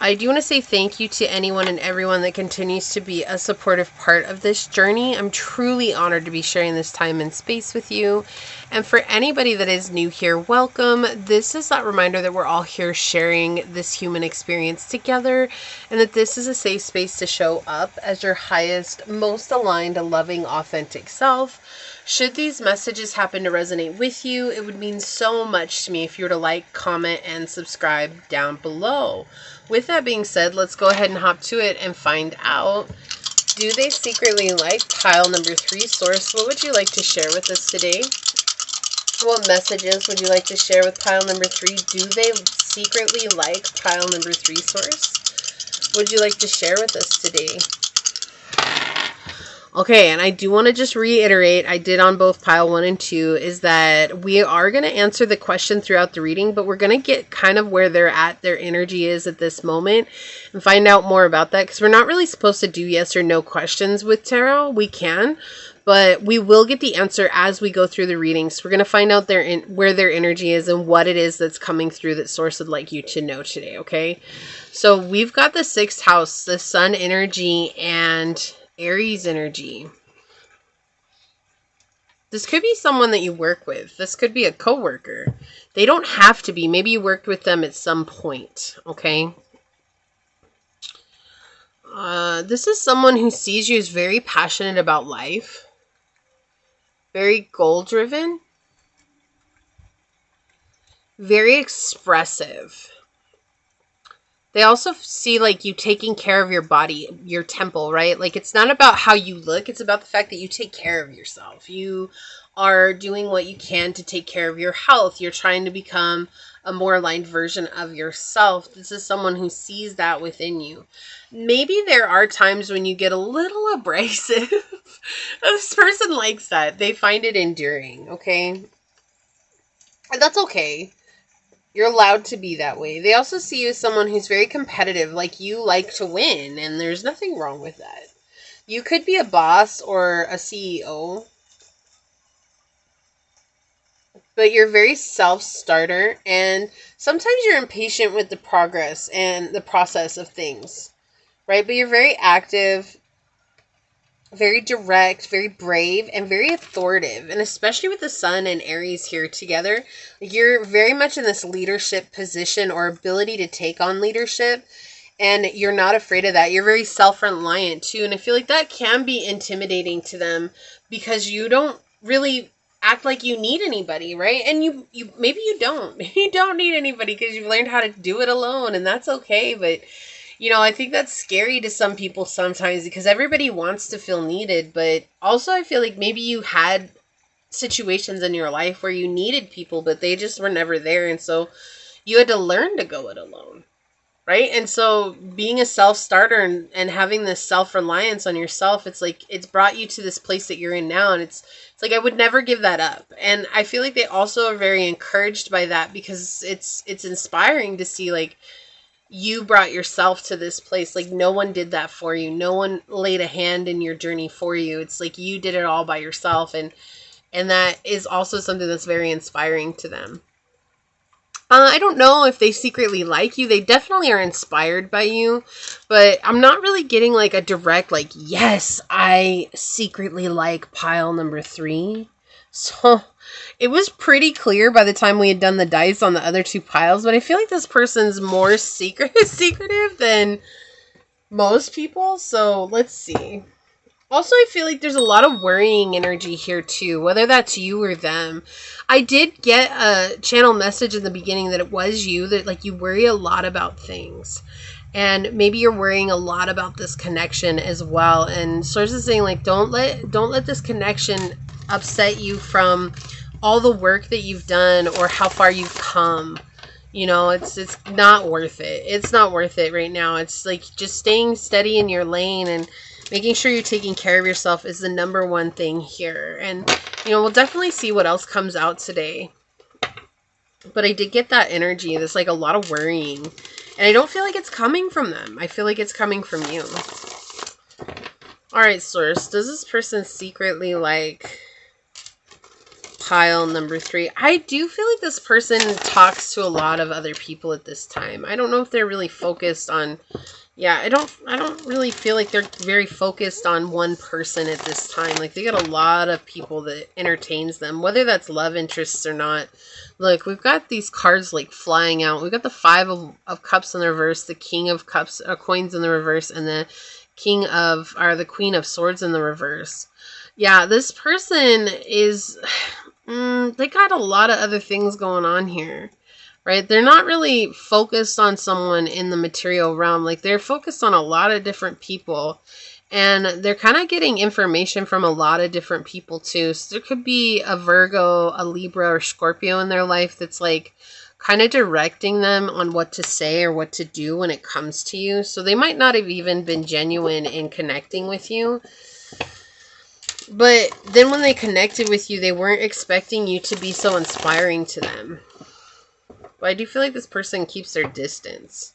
I do want to say thank you to anyone and everyone that continues to be a supportive part of this journey. I'm truly honored to be sharing this time and space with you. And for anybody that is new here, welcome. This is that reminder that we're all here sharing this human experience together, and that this is a safe space to show up as your highest, most aligned, loving, authentic self. Should these messages happen to resonate with you, it would mean so much to me if you were to like, comment, and subscribe down below. With that being said, let's go ahead and hop to it and find out. Do they secretly like pile number 3 source? What would you like to share with us today? What messages would you like to share with pile number 3? Do they secretly like pile number 3 source? What would you like to share with us today? Okay, and I do want to just reiterate, I did on both pile 1 and 2, is that we are going to answer the question throughout the reading, but we're going to get kind of where they're at, their energy is at this moment, and find out more about that, because we're not really supposed to do yes or no questions with tarot. We can, but we will get the answer as we go through the readings. We're going to find out where their energy is and what it is that's coming through that Source would like you to know today, okay? So we've got the 6th house, the Sun energy, and Aries energy. This could be someone that you work with. This could be a coworker. They don't have to be. Maybe you worked with them at some point, okay? This is someone who sees you as very passionate about life, very goal-driven, very expressive. They also see like you taking care of your body, your temple, right? Like it's not about how you look. It's about the fact that you take care of yourself. You are doing what you can to take care of your health. You're trying to become a more aligned version of yourself. This is someone who sees that within you. Maybe there are times when you get a little abrasive. This person likes that. They find it endearing, okay? And that's okay. You're allowed to be that way. They also see you as someone who's very competitive, like you like to win, and there's nothing wrong with that. You could be a boss or a CEO, but you're very self-starter, and sometimes you're impatient with the progress and the process of things, right? But you're very active, very direct, very brave, and very authoritative. And especially with the Sun and Aries here together, you're very much in this leadership position or ability to take on leadership. And you're not afraid of that. You're very self-reliant too. And I feel like that can be intimidating to them because you don't really act like you need anybody, right? And you maybe you don't. You don't need anybody because you've learned how to do it alone, and that's okay. But you know, I think that's scary to some people sometimes because everybody wants to feel needed. But also I feel like maybe you had situations in your life where you needed people, but they just were never there. And so you had to learn to go it alone, right? And so being a self-starter and having this self-reliance on yourself, it's like it's brought you to this place that you're in now. And it's like I would never give that up. And I feel like they also are very encouraged by that because it's inspiring to see like, you brought yourself to this place. Like no one did that for you. No one laid a hand in your journey for you. It's like you did it all by yourself. And that is also something that's very inspiring to them. I don't know if they secretly like you. They definitely are inspired by you. But I'm not really getting like a direct yes, I secretly like pile number 3. So It was pretty clear by the time we had done the dice on the other 2 piles, but I feel like this person's more secretive than most people, so let's see. Also, I feel like there's a lot of worrying energy here too, whether that's you or them. I did get a channel message in the beginning that it was you, that like you worry a lot about things. And maybe you're worrying a lot about this connection as well. And Source is saying like don't let this connection upset you from all the work that you've done or how far you've come. You know, it's not worth it. It's not worth it right now. It's like just staying steady in your lane and making sure you're taking care of yourself is the number one thing here. And, you know, we'll definitely see what else comes out today. But I did get that energy. There's like a lot of worrying. And I don't feel like it's coming from them. I feel like it's coming from you. Alright, Source. Does this person secretly like pile number 3? I do feel like this person talks to a lot of other people at this time. I don't know if they're really focused on... Yeah, I don't really feel like they're very focused on one person at this time. Like, they got a lot of people that entertains them, whether that's love interests or not. Look, we've got these cards, like, flying out. We've got the 5 of Cups in the reverse, the King of Cups, Coins in the reverse, and the Queen of Swords in the reverse. Yeah, this person is... they got a lot of other things going on here. Right? They're not really focused on someone in the material realm. Like, they're focused on a lot of different people. And they're kind of getting information from a lot of different people, too. So there could be a Virgo, a Libra, or Scorpio in their life that's, like, kind of directing them on what to say or what to do when it comes to you. So they might not have even been genuine in connecting with you. But then when they connected with you, they weren't expecting you to be so inspiring to them. But I do feel like this person keeps their distance.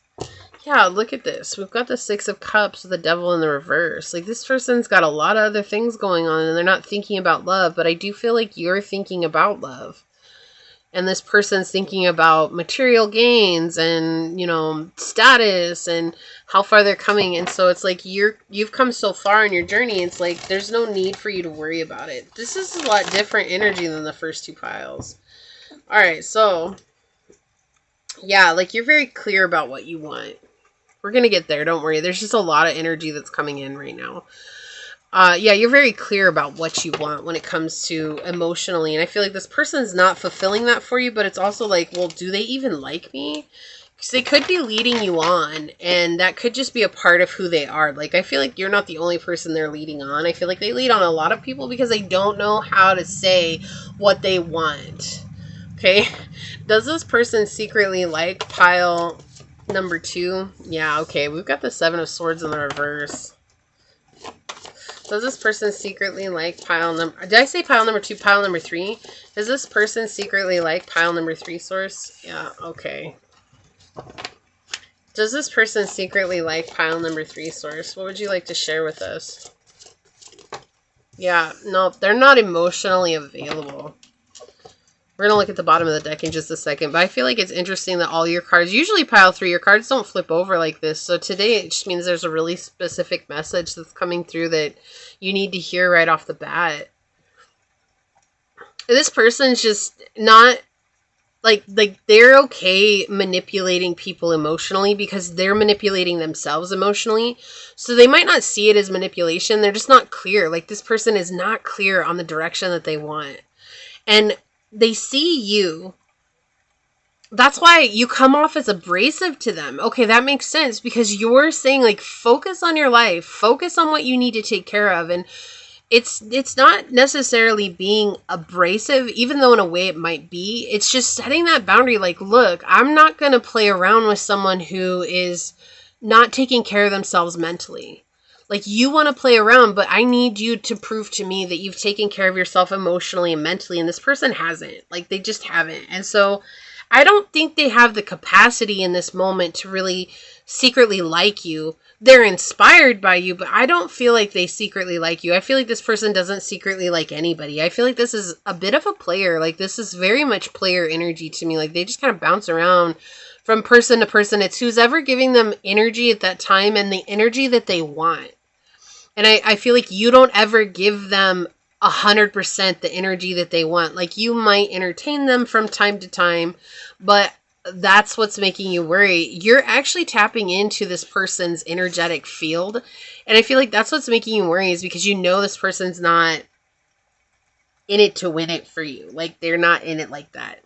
Yeah, look at this. We've got the 6 of Cups with the Devil in the reverse. Like, this person's got a lot of other things going on, and they're not thinking about love. But I do feel like you're thinking about love. And this person's thinking about material gains and, you know, status and how far they're coming. And so it's like you've come so far in your journey. It's like there's no need for you to worry about it. This is a lot different energy than the first 2 piles. All right, so... yeah, like, you're very clear about what you want. We're going to get there, don't worry. There's just a lot of energy that's coming in right now. Yeah, you're very clear about what you want when it comes to emotionally. And I feel like this person's not fulfilling that for you, but it's also like, well, do they even like me? Because they could be leading you on, and that could just be a part of who they are. Like, I feel like you're not the only person they're leading on. I feel like they lead on a lot of people because they don't know how to say what they want. Okay, does this person secretly like pile number 2? Yeah, okay, we've got the 7 of Swords in the reverse. Does this person secretly like pile number... did I say pile number 2? Pile number 3? Does this person secretly like pile number 3, Source? Yeah, okay. Does this person secretly like pile number 3, Source? What would you like to share with us? Yeah, no, they're not emotionally available. We're going to look at the bottom of the deck in just a second. But I feel like it's interesting that all your cards, usually pile 3, your cards don't flip over like this. So today it just means there's a really specific message that's coming through that you need to hear right off the bat. This person's just not, like they're okay manipulating people emotionally because they're manipulating themselves emotionally. So they might not see it as manipulation. They're just not clear. Like, this person is not clear on the direction that they want. And they see you. That's why you come off as abrasive to them. Okay, that makes sense because you're saying, like, focus on your life. Focus on what you need to take care of. And it's not necessarily being abrasive, even though in a way it might be. It's just setting that boundary. Like, look, I'm not going to play around with someone who is not taking care of themselves mentally. Like, you want to play around, but I need you to prove to me that you've taken care of yourself emotionally and mentally, and this person hasn't. Like, they just haven't. And so I don't think they have the capacity in this moment to really secretly like you. They're inspired by you, but I don't feel like they secretly like you. I feel like this person doesn't secretly like anybody. I feel like this is a bit of a player. Like, this is very much player energy to me. Like, they just kind of bounce around from person to person. It's who's ever giving them energy at that time and the energy that they want. And I feel like you don't ever give them 100% the energy that they want. Like, you might entertain them from time to time, but that's what's making you worry. You're actually tapping into this person's energetic field. And I feel like that's what's making you worry, is because you know this person's not in it to win it for you. Like, they're not in it like that.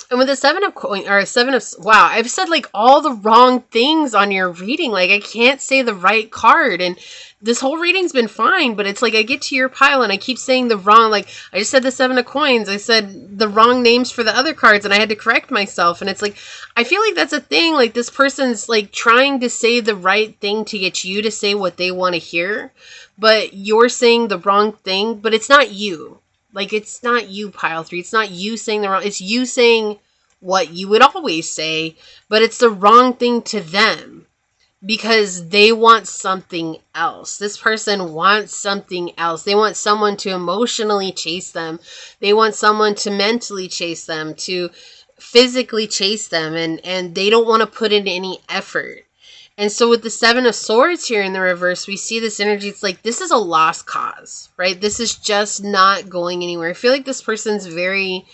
And with the wow, I've said like all the wrong things on your reading. Like, I can't say the right card. And this whole reading's been fine, but it's like I get to your pile and I keep saying the wrong, like, I just said the 7 of coins. I said the wrong names for the other cards and I had to correct myself. And it's like, I feel like that's a thing. Like, this person's like trying to say the right thing to get you to say what they want to hear, but you're saying the wrong thing, but it's not you. Like, it's not you, pile 3. It's not you saying the wrong. It's you saying what you would always say, but it's the wrong thing to them because they want something else. This person wants something else. They want someone to emotionally chase them. They want someone to mentally chase them, to physically chase them, and they don't want to put in any effort. And so with the 7 of Swords here in the reverse, we see this energy. It's like, this is a lost cause, right? This is just not going anywhere. I feel like this person's very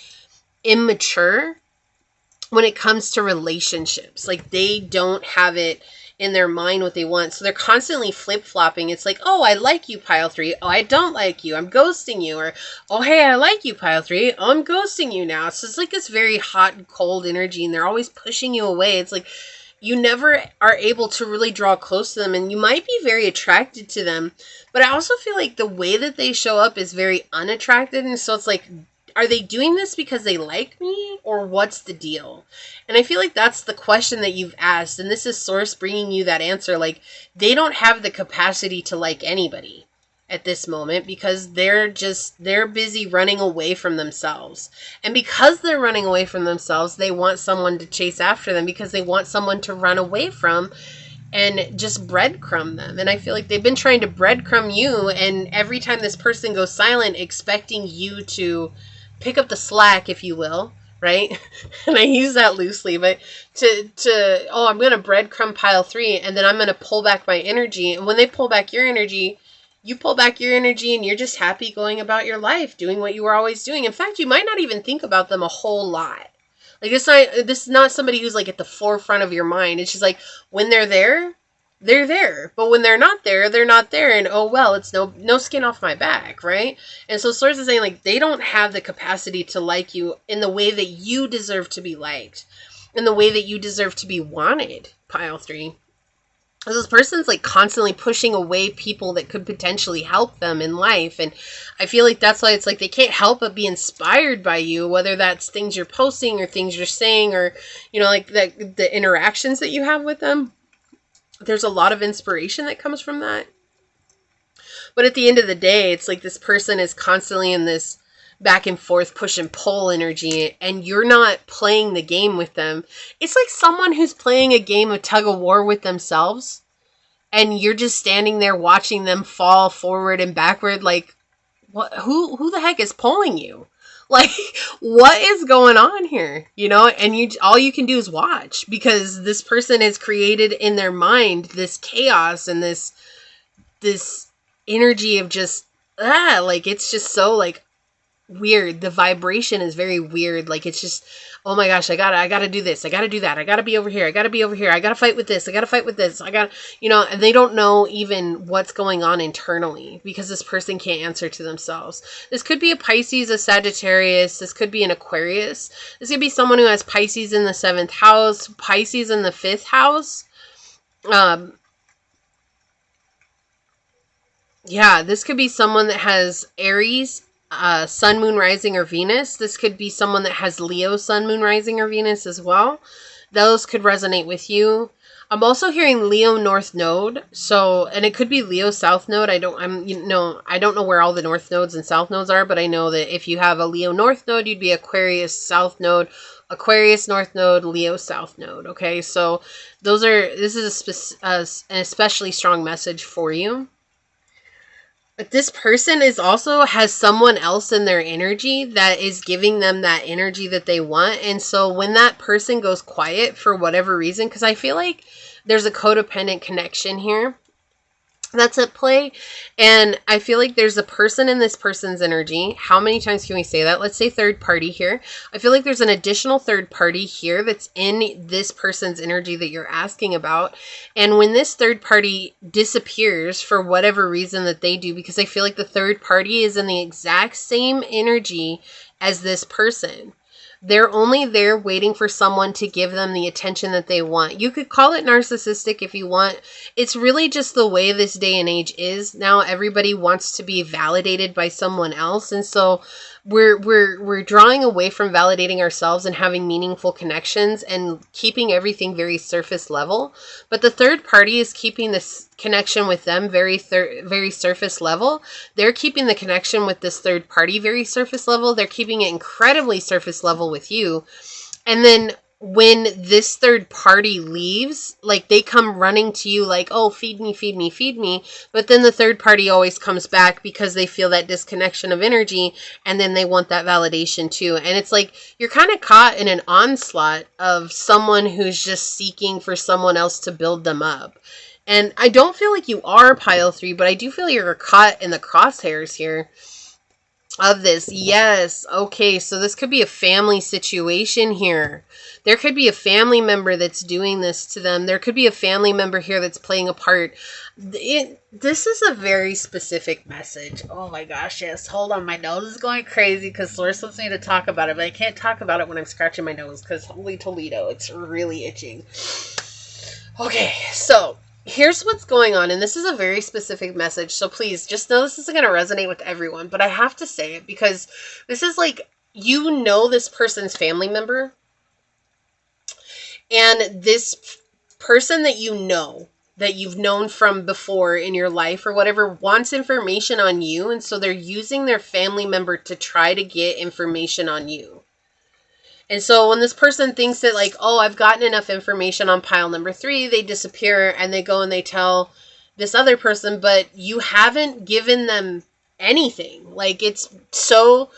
immature when it comes to relationships. Like, they don't have it in their mind what they want. So they're constantly flip-flopping. It's like, oh, I like you, pile 3. Oh, I don't like you. I'm ghosting you. Or, oh, hey, I like you, pile 3. Oh, I'm ghosting you now. So it's like this very hot and cold energy, and they're always pushing you away. It's like, you never are able to really draw close to them, and you might be very attracted to them, but I also feel like the way that they show up is very unattractive. And so it's like, are they doing this because they like me, or what's the deal? And I feel like that's the question that you've asked, and this is Source bringing you that answer. Like, they don't have the capacity to like anybody at this moment because they're busy running away from themselves. And because they're running away from themselves, they want someone to chase after them because they want someone to run away from and just breadcrumb them. And I feel like they've been trying to breadcrumb you, and every time this person goes silent, expecting you to pick up the slack, if you will, right? And I use that loosely, but oh, I'm going to breadcrumb pile 3, and then I'm going to pull back my energy. And when they pull back your energy, you pull back your energy, and you're just happy going about your life, doing what you were always doing. In fact, you might not even think about them a whole lot. Like, this is not somebody who's like at the forefront of your mind. It's just like, when they're there, they're there. But when they're not there, they're not there. And oh, well, it's no skin off my back, right? And so Source is saying, like, they don't have the capacity to like you in the way that you deserve to be liked, in the way that you deserve to be wanted, pile 3. This person's like constantly pushing away people that could potentially help them in life. And I feel like that's why it's like they can't help but be inspired by you, whether that's things you're posting or things you're saying, or, you know, like the interactions that you have with them. There's a lot of inspiration that comes from that. But at the end of the day, it's like this person is constantly in this back and forth push and pull energy, and you're not playing the game with them. It's like someone who's playing a game of tug of war with themselves, and you're just standing there watching them fall forward and backward. Like, what? Who the heck is pulling you? Like, what is going on here? You know, and all you can do is watch, because this person has created in their mind this chaos and this energy of just like, it's just so like weird. The vibration is very weird. Like, it's just, oh my gosh, I gotta do this, I gotta do that, I gotta be over here, I gotta fight with this, you know, and they don't know even what's going on internally because this person can't answer to themselves. This could be a Pisces, a Sagittarius, this could be an Aquarius, this could be someone who has Pisces in the 7th house, Pisces in the 5th house. Yeah, this could be someone that has Aries, Sun, Moon, Rising, or Venus. This could be someone that has Leo, Sun, Moon, Rising, or Venus as well. Those could resonate with you. I'm also hearing Leo North Node. So, and it could be Leo South Node. I don't know where all the North Nodes and South Nodes are, but I know that if you have a Leo North Node, you'd be Aquarius South Node, Aquarius North Node, Leo South Node. Okay, so this is an especially strong message for you. But this person has someone else in their energy that is giving them that energy that they want. And so when that person goes quiet for whatever reason, because I feel like there's a codependent connection here. that's at play. And I feel like there's a person in this person's energy. How many times can we say that? Let's say third party here. I feel like there's an additional third party here that's in this person's energy that you're asking about. And when this third party disappears for whatever reason that they do, because I feel like the third party is in the exact same energy as this person. They're only there waiting for someone to give them the attention that they want. You could call it narcissistic if you want. It's really just the way this day and age is. Now everybody wants to be validated by someone else. And so we're drawing away from validating ourselves and having meaningful connections and keeping everything very surface level. But the third party is keeping this connection with them very surface level. They're keeping the connection with this third party very surface level. They're keeping it incredibly surface level with you. And then when this third party leaves, like they come running to you like, oh, feed me, feed me, feed me. But then the third party always comes back because they feel that disconnection of energy, and then they want that validation too. And it's like you're kind of caught in an onslaught of someone who's just seeking for someone else to build them up. And I don't feel like you are pile 3, but I do feel you're caught in the crosshairs here of this. Yes. Okay. So this could be a family situation here. There could be a family member that's doing this to them. There could be a family member here that's playing a part. This is a very specific message. Oh my gosh. Yes. Hold on. My nose is going crazy because Source wants me to talk about it, but I can't talk about it when I'm scratching my nose because holy Toledo, it's really itching. Okay. So here's what's going on, and this is a very specific message, so please just know this isn't going to resonate with everyone, but I have to say it because this is like, you know, this person's family member, and this person that you know, that you've known from before in your life or whatever, wants information on you, and so they're using their family member to try to get information on you. And so when this person thinks that like, oh, I've gotten enough information on pile number 3, they disappear and they go and they tell this other person, but you haven't given them anything. Like, it's so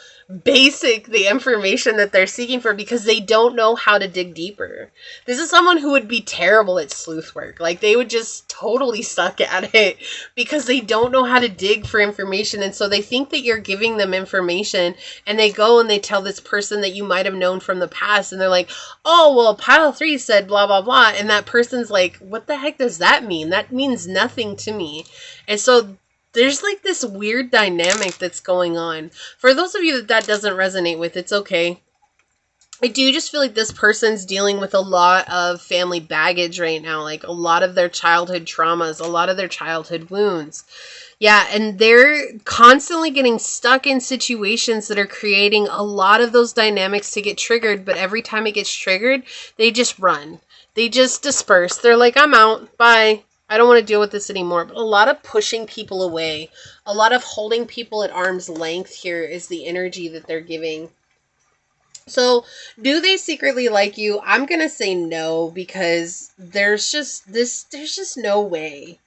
basic, the information that they're seeking for, because they don't know how to dig deeper. This is someone who would be terrible at sleuth work. Like, they would just totally suck at it because they don't know how to dig for information. And so they think that you're giving them information, and they go and they tell this person that you might have known from the past, and they're like, oh, well, pile 3 said blah, blah, blah. And that person's like, what the heck does that mean? That means nothing to me. And so there's like this weird dynamic that's going on. For those of you that doesn't resonate with, it's okay. I do just feel like this person's dealing with a lot of family baggage right now, like a lot of their childhood traumas, a lot of their childhood wounds. Yeah, and they're constantly getting stuck in situations that are creating a lot of those dynamics to get triggered, but every time it gets triggered, they just run. They just disperse. They're like, I'm out. Bye. I don't want to deal with this anymore. But a lot of pushing people away, a lot of holding people at arm's length here is the energy that they're giving. So do they secretly like you? I'm going to say no, because there's just no way,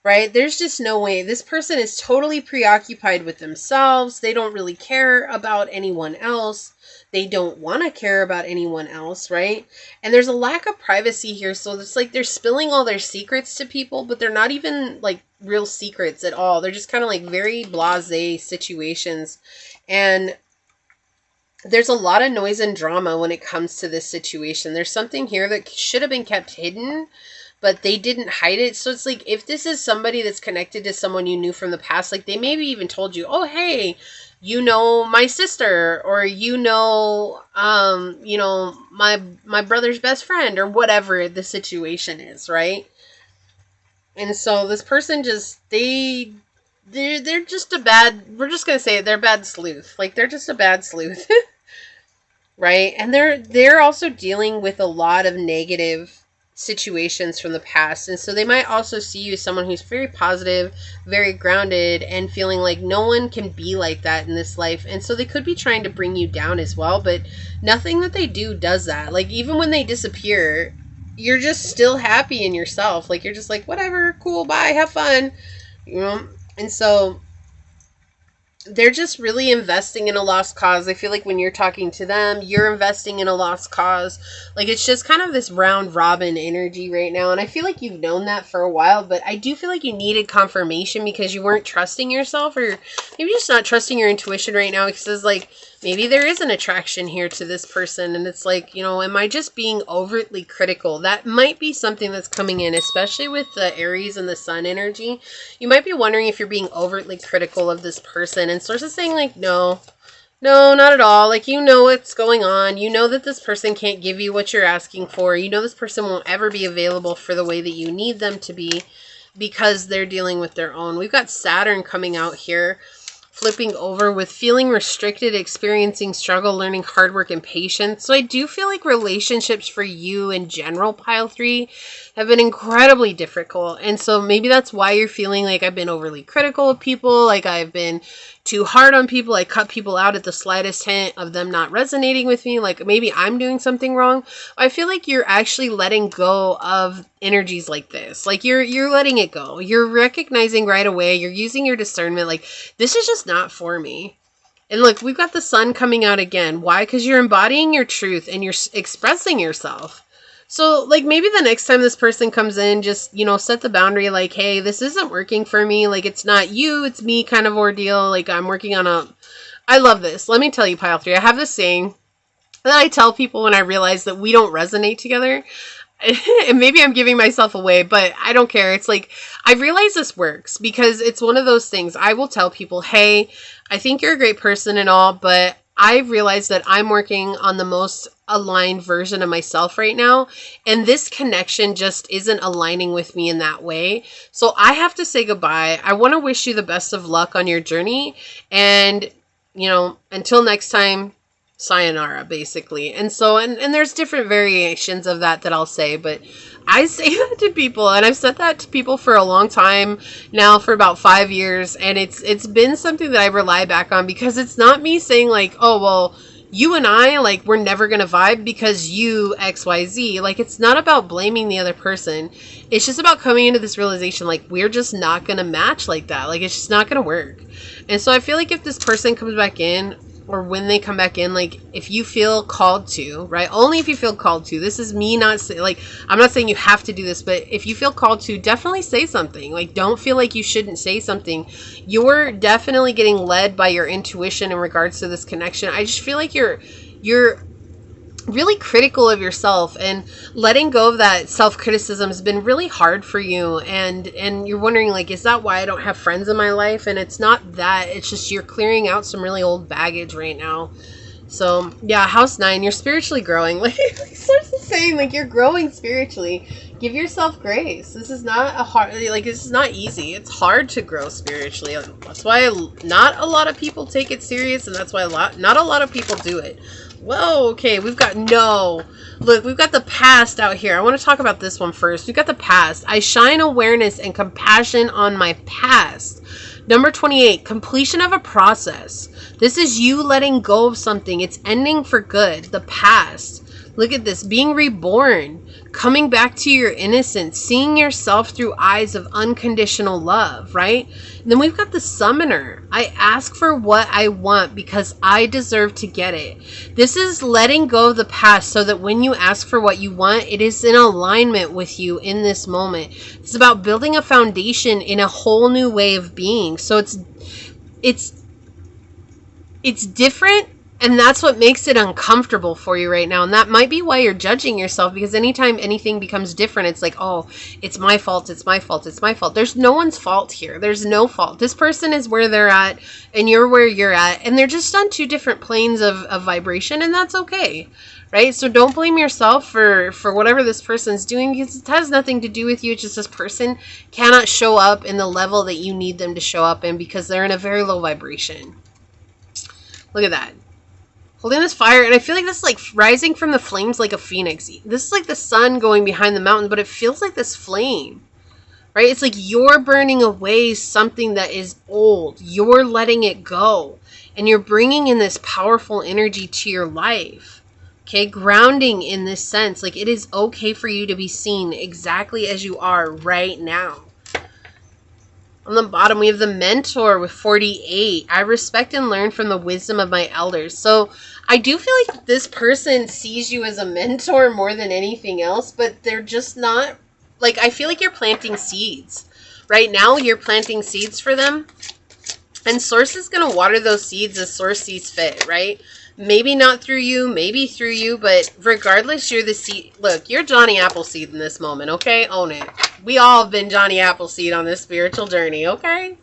right? There's just no way. This person is totally preoccupied with themselves. They don't really care about anyone else. They don't want to care about anyone else, right? And there's a lack of privacy here. So it's like they're spilling all their secrets to people, but they're not even like real secrets at all. They're just kind of like very blasé situations. And there's a lot of noise and drama when it comes to this situation. There's something here that should have been kept hidden, but they didn't hide it. So it's like, if this is somebody that's connected to someone you knew from the past, like they maybe even told you, oh, hey, you know, my sister, or you know, my brother's best friend, or whatever the situation is, right? And so this person just, they're just a bad, we're just going to say it, they're bad sleuth. Like, they're just a bad sleuth, right? And they're also dealing with a lot of negative situations from the past, and so they might also see you as someone who's very positive, very grounded, and feeling like no one can be like that in this life. And so they could be trying to bring you down as well, but nothing that they do does that. Like, even when they disappear, you're just still happy in yourself. Like, you're just like, whatever, cool, bye, have fun, you know. And so they're just really investing in a lost cause. I feel like when you're talking to them, you're investing in a lost cause. Like, it's just kind of this round robin energy right now. And I feel like you've known that for a while, but I do feel like you needed confirmation because you weren't trusting yourself, or maybe just not trusting your intuition right now, because like, maybe there is an attraction here to this person. And it's like, you know, am I just being overtly critical? That might be something that's coming in, especially with the Aries and the Sun energy. You might be wondering if you're being overtly critical of this person. And Source is saying like, no, not at all. Like, you know what's going on. You know that this person can't give you what you're asking for. You know this person won't ever be available for the way that you need them to be because they're dealing with their own. We've got Saturn coming out here, flipping over with feeling restricted, experiencing struggle, learning hard work and patience. So I do feel like relationships for you in general, pile 3, have been incredibly difficult. And so maybe that's why you're feeling like I've been overly critical of people, like I've been too hard on people, I cut people out at the slightest hint of them not resonating with me, like maybe I'm doing something wrong. I feel like you're actually letting go of energies like this. Like you're letting it go. You're recognizing right away, you're using your discernment, like this is just not for me. And look, we've got the Sun coming out again. Why? Because you're embodying your truth and you're expressing yourself. So, like, maybe the next time this person comes in, just, you know, set the boundary, like, hey, this isn't working for me. Like, it's not you, it's me kind of ordeal. Like, I'm working on a... I love this. Let me tell you, pile 3, I have this saying that I tell people when I realize that we don't resonate together. And maybe I'm giving myself away, but I don't care. It's like, I realize this works because it's one of those things. I will tell people, hey, I think you're a great person and all, but I realize that I'm working on the most aligned version of myself right now. And this connection just isn't aligning with me in that way. So I have to say goodbye. I want to wish you the best of luck on your journey. And, you know, until next time, sayonara, basically. And so, and there's different variations of that I'll say, but I say that to people, and I've said that to people for a long time now, for about 5 years, and it's been something that I rely back on, because it's not me saying like, oh, well, you and I, like, we're never gonna vibe because you XYZ. Like, it's not about blaming the other person. It's just about coming into this realization, like, we're just not gonna match like that. Like, it's just not gonna work. And so I feel like if this person comes back in, or when they come back in, like, if you feel called to, right? Only if you feel called to. This is me not saying, like, I'm not saying you have to do this, but if you feel called to, definitely say something. Like, don't feel like you shouldn't say something. You're definitely getting led by your intuition in regards to this connection. I just feel like you're really critical of yourself, and letting go of that self-criticism has been really hard for you, and you're wondering, like, is that why I don't have friends in my life? And it's not that, it's just you're clearing out some really old baggage right now. So yeah, house 9, you're spiritually growing. Like Source is saying, like, you're growing spiritually. Give yourself grace. This is not a hard, like, this is not easy. It's hard to grow spiritually. That's why not a lot of people take it serious, and that's why not a lot of people do it. Whoa, okay, we've got look, we've got the past out here. I want to talk about this one first. We've got the past. I shine awareness and compassion on my past. Number 28, completion of a process. This is you letting go of something. It's ending for good. The past. Look at this, being reborn, coming back to your innocence, seeing yourself through eyes of unconditional love, right? And then we've got the summoner. I ask for what I want because I deserve to get it. This is letting go of the past so that when you ask for what you want, it is in alignment with you in this moment. It's about building a foundation in a whole new way of being. So it's different. And that's what makes it uncomfortable for you right now. And that might be why you're judging yourself, because anytime anything becomes different, it's like, oh, it's my fault, it's my fault, it's my fault. There's no one's fault here. There's no fault. This person is where they're at, and you're where you're at. And they're just on two different planes of vibration, and that's okay, right? So don't blame yourself for whatever this person's doing, because it has nothing to do with you. It's just this person cannot show up in the level that you need them to show up in because they're in a very low vibration. Look at that. Holding this fire, and I feel like this is like rising from the flames like a phoenix. This is like the sun going behind the mountain, but it feels like this flame, right? It's like you're burning away something that is old. You're letting it go, and you're bringing in this powerful energy to your life. Okay, grounding in this sense, like it is okay for you to be seen exactly as you are right now. On the bottom, we have the mentor with 48. I respect and learn from the wisdom of my elders. So I do feel like this person sees you as a mentor more than anything else, but they're just not, like, I feel like you're planting seeds. Right now, you're planting seeds for them. And Source is going to water those seeds as Source sees fit, right? Maybe not through you, maybe through you, but regardless, you're the seed. Look, you're Johnny Appleseed in this moment, okay? Own it. We all have been Johnny Appleseed on this spiritual journey, okay?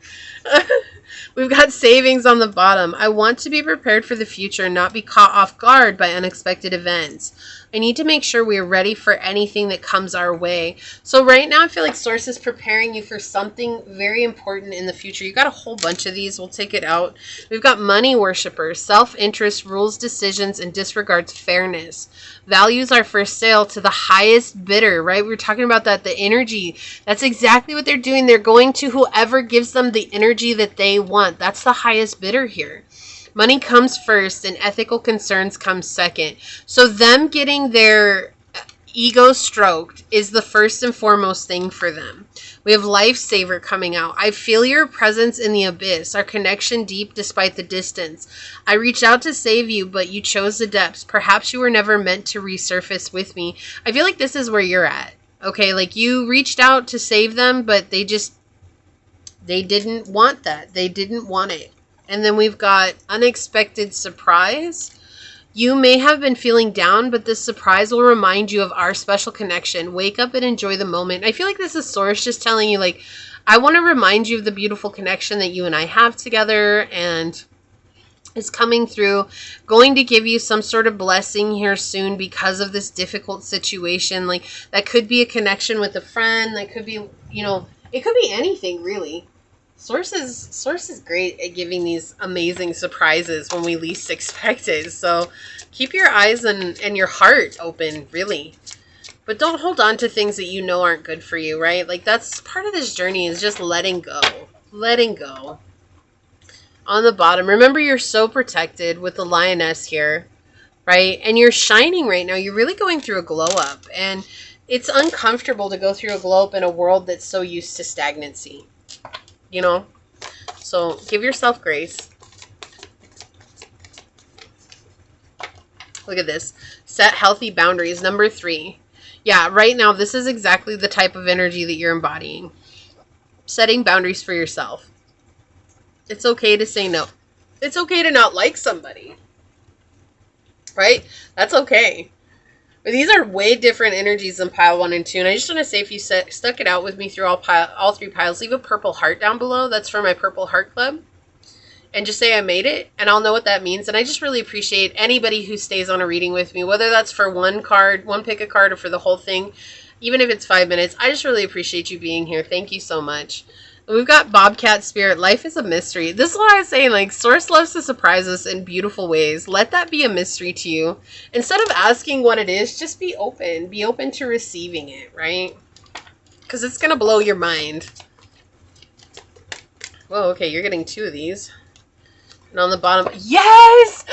We've got savings on the bottom. I want to be prepared for the future and not be caught off guard by unexpected events. I need to make sure we are ready for anything that comes our way. So right now, I feel like Source is preparing you for something very important in the future. You got a whole bunch of these. We'll take it out. We've got money worshippers, self-interest, rules, decisions, and disregards fairness. Values are for sale to the highest bidder, right? We were talking about that, the energy. That's exactly what they're doing. They're going to whoever gives them the energy that they want. That's the highest bidder here. Money comes first and ethical concerns come second. So them getting their ego stroked is the first and foremost thing for them. We have Lifesaver coming out. I feel your presence in the abyss, our connection deep despite the distance. I reached out to save you, but you chose the depths. Perhaps you were never meant to resurface with me. I feel like this is where you're at. Okay, like you reached out to save them, but they didn't want that. They didn't want it. And then we've got unexpected surprise. You may have been feeling down, but this surprise will remind you of our special connection. Wake up and enjoy the moment. I feel like this is Source just telling you, like, I want to remind you of the beautiful connection that you and I have together, and is coming through, going to give you some sort of blessing here soon because of this difficult situation. Like, that could be a connection with a friend. That could be, you know, it could be anything, really. Source is great at giving these amazing surprises when we least expect it. So keep your eyes and your heart open, really. But don't hold on to things that you know aren't good for you, right? Like, that's part of this journey, is just letting go. Letting go. On the bottom, remember you're so protected with the lioness here, right? And you're shining right now. You're really going through a glow up. And it's uncomfortable to go through a glow up in a world that's so used to stagnancy. You know, so give yourself grace. Look at this. Set healthy boundaries. Number 3. Yeah, right now, this is exactly the type of energy that you're embodying. Setting boundaries for yourself. It's okay to say no. It's okay to not like somebody. Right? That's okay. But these are way different energies than pile 1 and 2. And I just want to say, if you stuck it out with me through all 3 piles, leave a purple heart down below. That's for my Purple Heart Club. And just say I made it, and I'll know what that means. And I just really appreciate anybody who stays on a reading with me, whether that's for one pick a card, or for the whole thing. Even if it's 5 minutes, I just really appreciate you being here. Thank you so much. We've got Bobcat Spirit. Life is a mystery. This is what I was saying. Like, Source loves to surprise us in beautiful ways. Let that be a mystery to you. Instead of asking what it is, just be open. Be open to receiving it, right? Because it's going to blow your mind. Whoa, okay, you're getting 2 of these. And on the bottom, yes!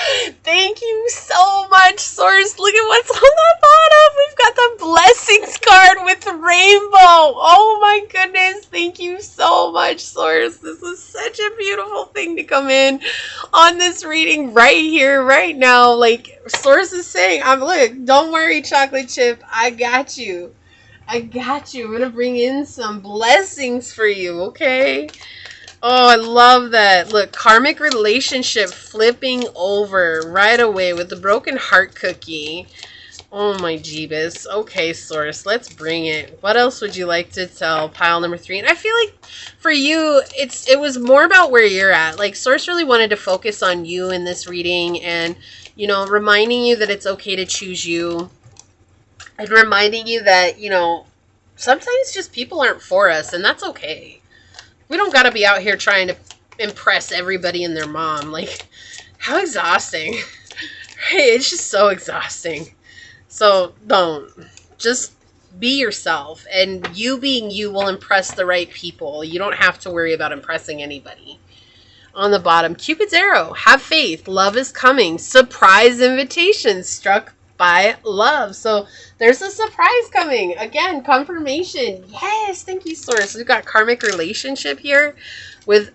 Thank you so much, Source. Look at what's on the bottom. We've got the blessings card with rainbow. Oh my goodness. Thank you so much, Source. This is such a beautiful thing to come in on this reading right here, right now. Like, Source is saying, look, don't worry, Chocolate Chip. I got you. I got you. I'm going to bring in some blessings for you, okay? Oh, I love that. Look, karmic relationship flipping over right away with the broken heart cookie. Oh my Jeebus. Okay, Source, let's bring it. What else would you like to tell pile number 3? And I feel like for you, it was more about where you're at. Like, Source really wanted to focus on you in this reading, and, you know, reminding you that it's okay to choose you, and reminding you that, you know, sometimes just people aren't for us, and that's okay. We don't got to be out here trying to impress everybody and their mom. Like, how exhausting. Right? It's just so exhausting. So don't. Just be yourself. And you being you will impress the right people. You don't have to worry about impressing anybody. On the bottom, Cupid's arrow. Have faith. Love is coming. Surprise invitation. Struck by love. So there's a surprise coming. Again, confirmation. Yes, thank you, Source. We've got karmic relationship here with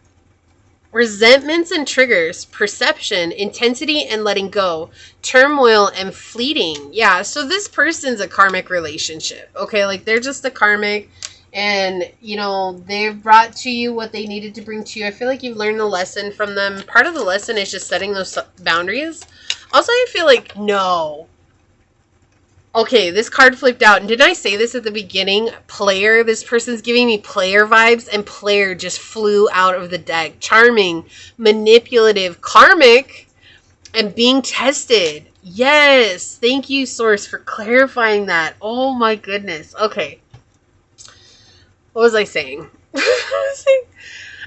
resentments and triggers, perception, intensity and letting go, turmoil and fleeting. Yeah, so this person's a karmic relationship. Okay, like they're just a karmic, and you know, they've brought to you what they needed to bring to you. I feel like you've learned the lesson from them. Part of the lesson is just setting those boundaries. Also, I feel like, no. Okay, this card flipped out. And didn't I say this at the beginning? Player. This person's giving me player vibes. And player just flew out of the deck. Charming, manipulative, karmic, and being tested. Yes. Thank you, Source, for clarifying that. Oh my goodness. Okay. What was I saying?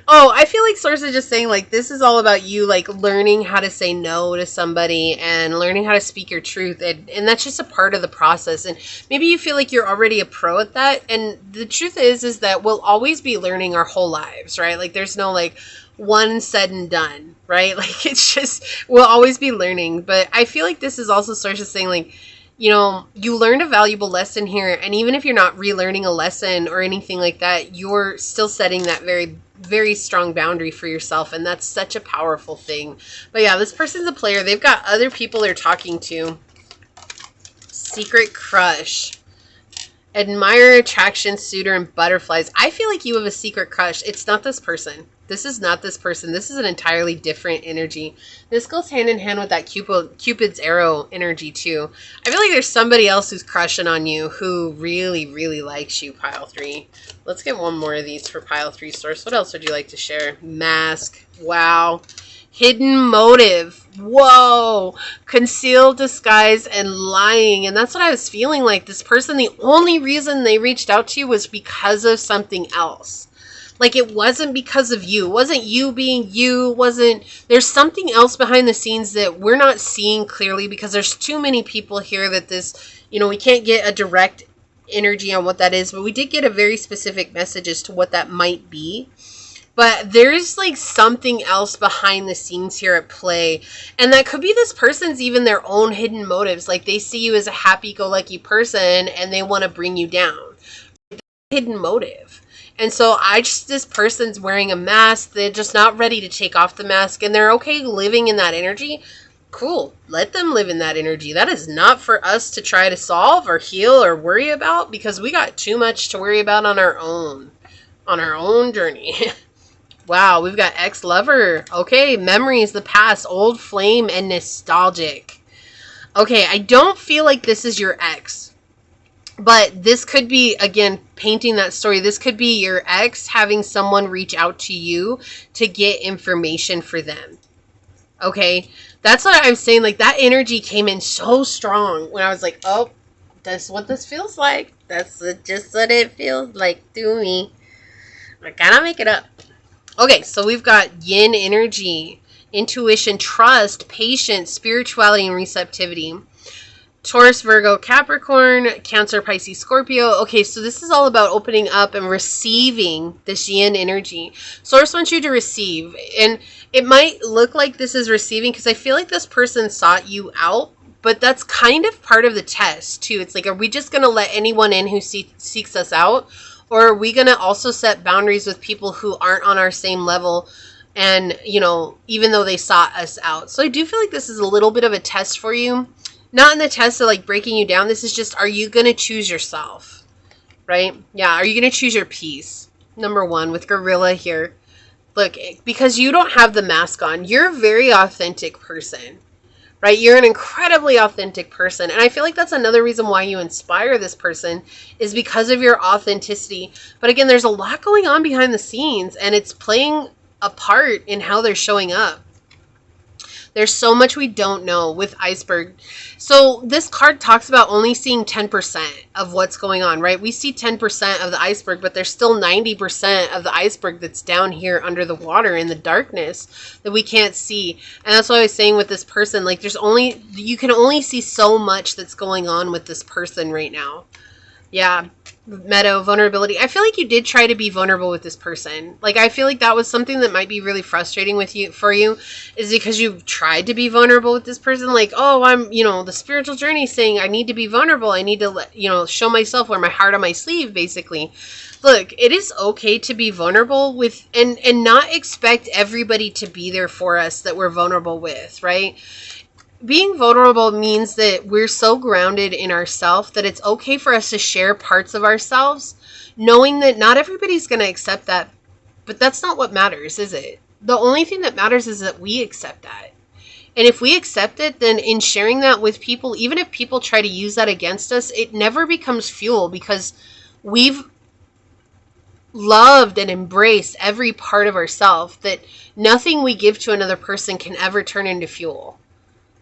Oh, I feel like Source is just saying, like, this is all about you, like, learning how to say no to somebody and learning how to speak your truth. And that's just a part of the process. And maybe you feel like you're already a pro at that. And the truth is that we'll always be learning our whole lives, right? Like, there's no, like, one said and done, right? Like, it's just, we'll always be learning. But I feel like this is also Source is saying, like, you know, you learned a valuable lesson here. And even if you're not relearning a lesson or anything like that, you're still setting that very, very strong boundary for yourself. And that's such a powerful thing. But yeah, this person's a player. They've got other people they're talking to. Secret crush. Admirer, attraction, suitor, and butterflies. I feel like you have a secret crush. It's not this person. This is not this person. This is an entirely different energy. This goes hand in hand with that Cupid's arrow energy too. I feel like there's somebody else who's crushing on you who really, really likes you, pile 3. Let's get one more of these for pile 3, Source. What else would you like to share? Mask. Wow. Hidden motive. Whoa. Concealed, disguise, and lying. And that's what I was feeling like. This person, the only reason they reached out to you was because of something else. Like, it wasn't because of you. It wasn't you being you. There's something else behind the scenes that we're not seeing clearly because there's too many people here that this, you know, we can't get a direct energy on what that is, but we did get a very specific message as to what that might be. But there's like something else behind the scenes here at play. And that could be this person's even their own hidden motives. Like, they see you as a happy-go-lucky person and they want to bring you down. Hidden motive. And so this person's wearing a mask. They're just not ready to take off the mask. And they're okay living in that energy. Cool. Let them live in that energy. That is not for us to try to solve or heal or worry about. Because we got too much to worry about on our own. On our own journey. Wow, we've got ex-lover. Okay, memories, the past, old flame, and nostalgic. Okay, I don't feel like this is your ex. But this could be, again, painting that story. This could be your ex having someone reach out to you to get information for them. Okay? That's what I'm saying. Like, that energy came in so strong when I was like, oh, that's what this feels like. That's just what it feels like to me. I gotta make it up. Okay, so we've got yin energy, intuition, trust, patience, spirituality, and receptivity. Taurus, Virgo, Capricorn, Cancer, Pisces, Scorpio. Okay, so this is all about opening up and receiving this yin energy. Source wants you to receive. And it might look like this is receiving because I feel like this person sought you out. But that's kind of part of the test, too. It's like, are we just going to let anyone in who seeks us out? Or are we going to also set boundaries with people who aren't on our same level? And, you know, even though they sought us out. So I do feel like this is a little bit of a test for you. Not in the test of like breaking you down. This is just, are you going to choose yourself? Right? Yeah. Are you going to choose your peace? Number 1 with Gorilla here. Look, because you don't have the mask on. You're a very authentic person. Right? You're an incredibly authentic person. And I feel like that's another reason why you inspire this person is because of your authenticity. But again, there's a lot going on behind the scenes and it's playing a part in how they're showing up. There's so much we don't know with iceberg. So this card talks about only seeing 10% of what's going on, right? We see 10% of the iceberg, but there's still 90% of the iceberg that's down here under the water in the darkness that we can't see. And that's what I was saying with this person. Like, you can only see so much that's going on with this person right now. Yeah. Meta vulnerability. I feel like you did try to be vulnerable with this person. Like, I feel like that was something that might be really frustrating with you, for you, is because you tried to be vulnerable with this person. Like, oh, I'm, the spiritual journey saying I need to be vulnerable. I need to show myself, wear my heart on my sleeve, basically. Look, it is okay to be vulnerable with, and not expect everybody to be there for us that we're vulnerable with, right? Being vulnerable means that we're so grounded in ourselves that it's okay for us to share parts of ourselves, knowing that not everybody's going to accept that. But that's not what matters, is it? The only thing that matters is that we accept that. And if we accept it, then in sharing that with people, even if people try to use that against us, it never becomes fuel, because we've loved and embraced every part of ourselves, that nothing we give to another person can ever turn into fuel,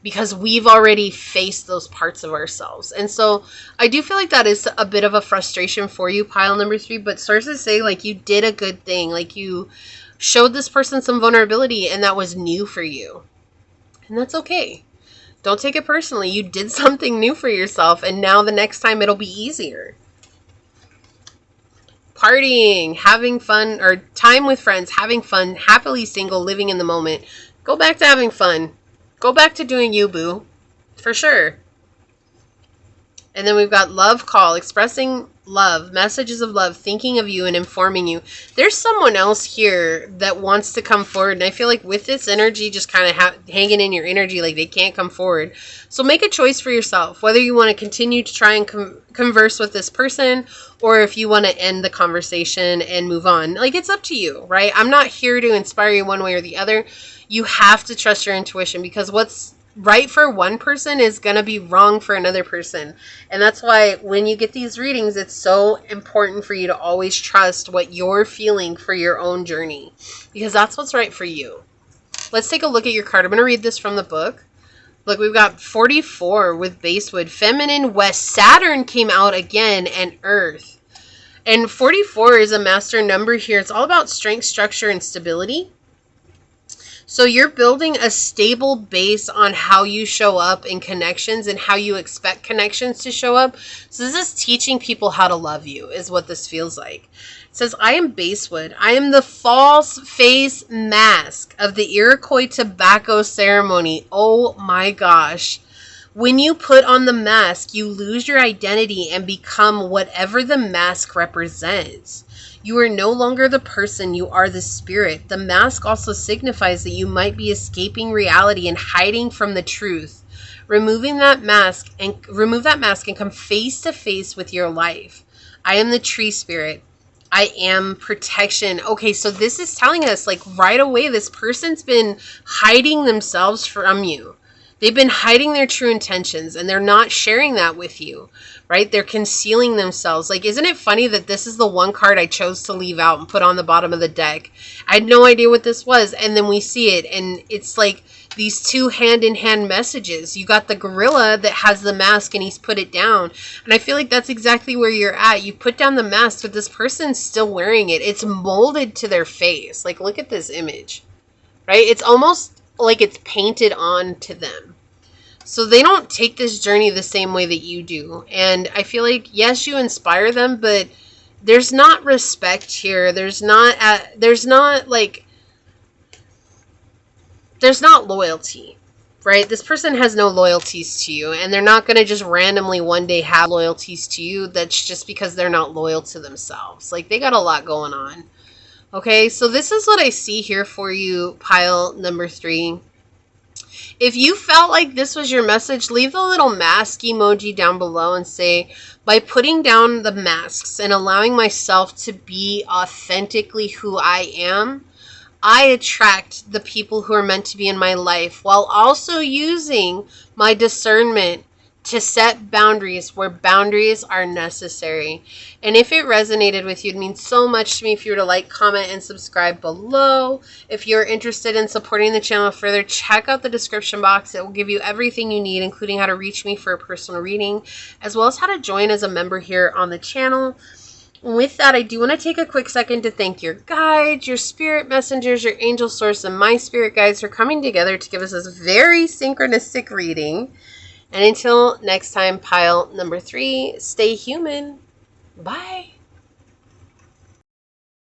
because we've already faced those parts of ourselves. And so I do feel like that is a bit of a frustration for you, pile number 3, but sources say like you did a good thing. Like, you showed this person some vulnerability, and that was new for you. And that's okay. Don't take it personally. You did something new for yourself, and now the next time it'll be easier. Partying, having fun, or time with friends, having fun, happily single, living in the moment. Go back to having fun. Go back to doing you, boo. For sure. And then we've got love call, expressing love, messages of love, thinking of you and informing you. There's someone else here that wants to come forward. And I feel like with this energy just kind of hanging in your energy, like they can't come forward. So make a choice for yourself, whether you want to continue to try and converse with this person, or if you want to end the conversation and move on. Like, it's up to you, right? I'm not here to inspire you one way or the other. You have to trust your intuition, because what's right for one person is going to be wrong for another person. And that's why when you get these readings, it's so important for you to always trust what you're feeling for your own journey, because that's what's right for you. Let's take a look at your card. I'm going to read this from the book. Look, we've got 44 with basewood, feminine, west, Saturn came out again, and earth. And 44 is a master number here. It's all about strength, structure, and stability. So you're building a stable base on how you show up in connections and how you expect connections to show up. So this is teaching people how to love you, is what this feels like. It says, I am basewood. I am the false face mask of the Iroquois tobacco ceremony. Oh my gosh. When you put on the mask, you lose your identity and become whatever the mask represents. You are no longer the person, you are the spirit. The mask also signifies that you might be escaping reality and hiding from the truth. Remove that mask and come face to face with your life. I am the tree spirit. I am protection. Okay, so this is telling us, like, right away, this person's been hiding themselves from you. They've been hiding their true intentions, and they're not sharing that with you, right? They're concealing themselves. Like, isn't it funny that this is the one card I chose to leave out and put on the bottom of the deck? I had no idea what this was, and then we see it, and it's like these two hand-in-hand messages. You got the gorilla that has the mask, and he's put it down, and I feel like that's exactly where you're at. You put down the mask, but this person's still wearing it. It's molded to their face. Like, look at this image, right? It's almost like it's painted on to them. So they don't take this journey the same way that you do. And I feel like, yes, you inspire them, but there's not respect here. There's not loyalty, right? This person has no loyalties to you, and they're not going to just randomly one day have loyalties to you. That's just because they're not loyal to themselves. Like, they got a lot going on. Okay, so this is what I see here for you, pile number 3. If you felt like this was your message, leave the little mask emoji down below and say, by putting down the masks and allowing myself to be authentically who I am, I attract the people who are meant to be in my life, while also using my discernment to set boundaries where boundaries are necessary. And if it resonated with you, it means so much to me if you were to like, comment, and subscribe below. If you're interested in supporting the channel further, check out the description box. It will give you everything you need, including how to reach me for a personal reading, as well as how to join as a member here on the channel. With that, I do want to take a quick second to thank your guides, your spirit messengers, your angel source, and my spirit guides for coming together to give us this very synchronistic reading. And until next time, pile number 3, stay human. Bye.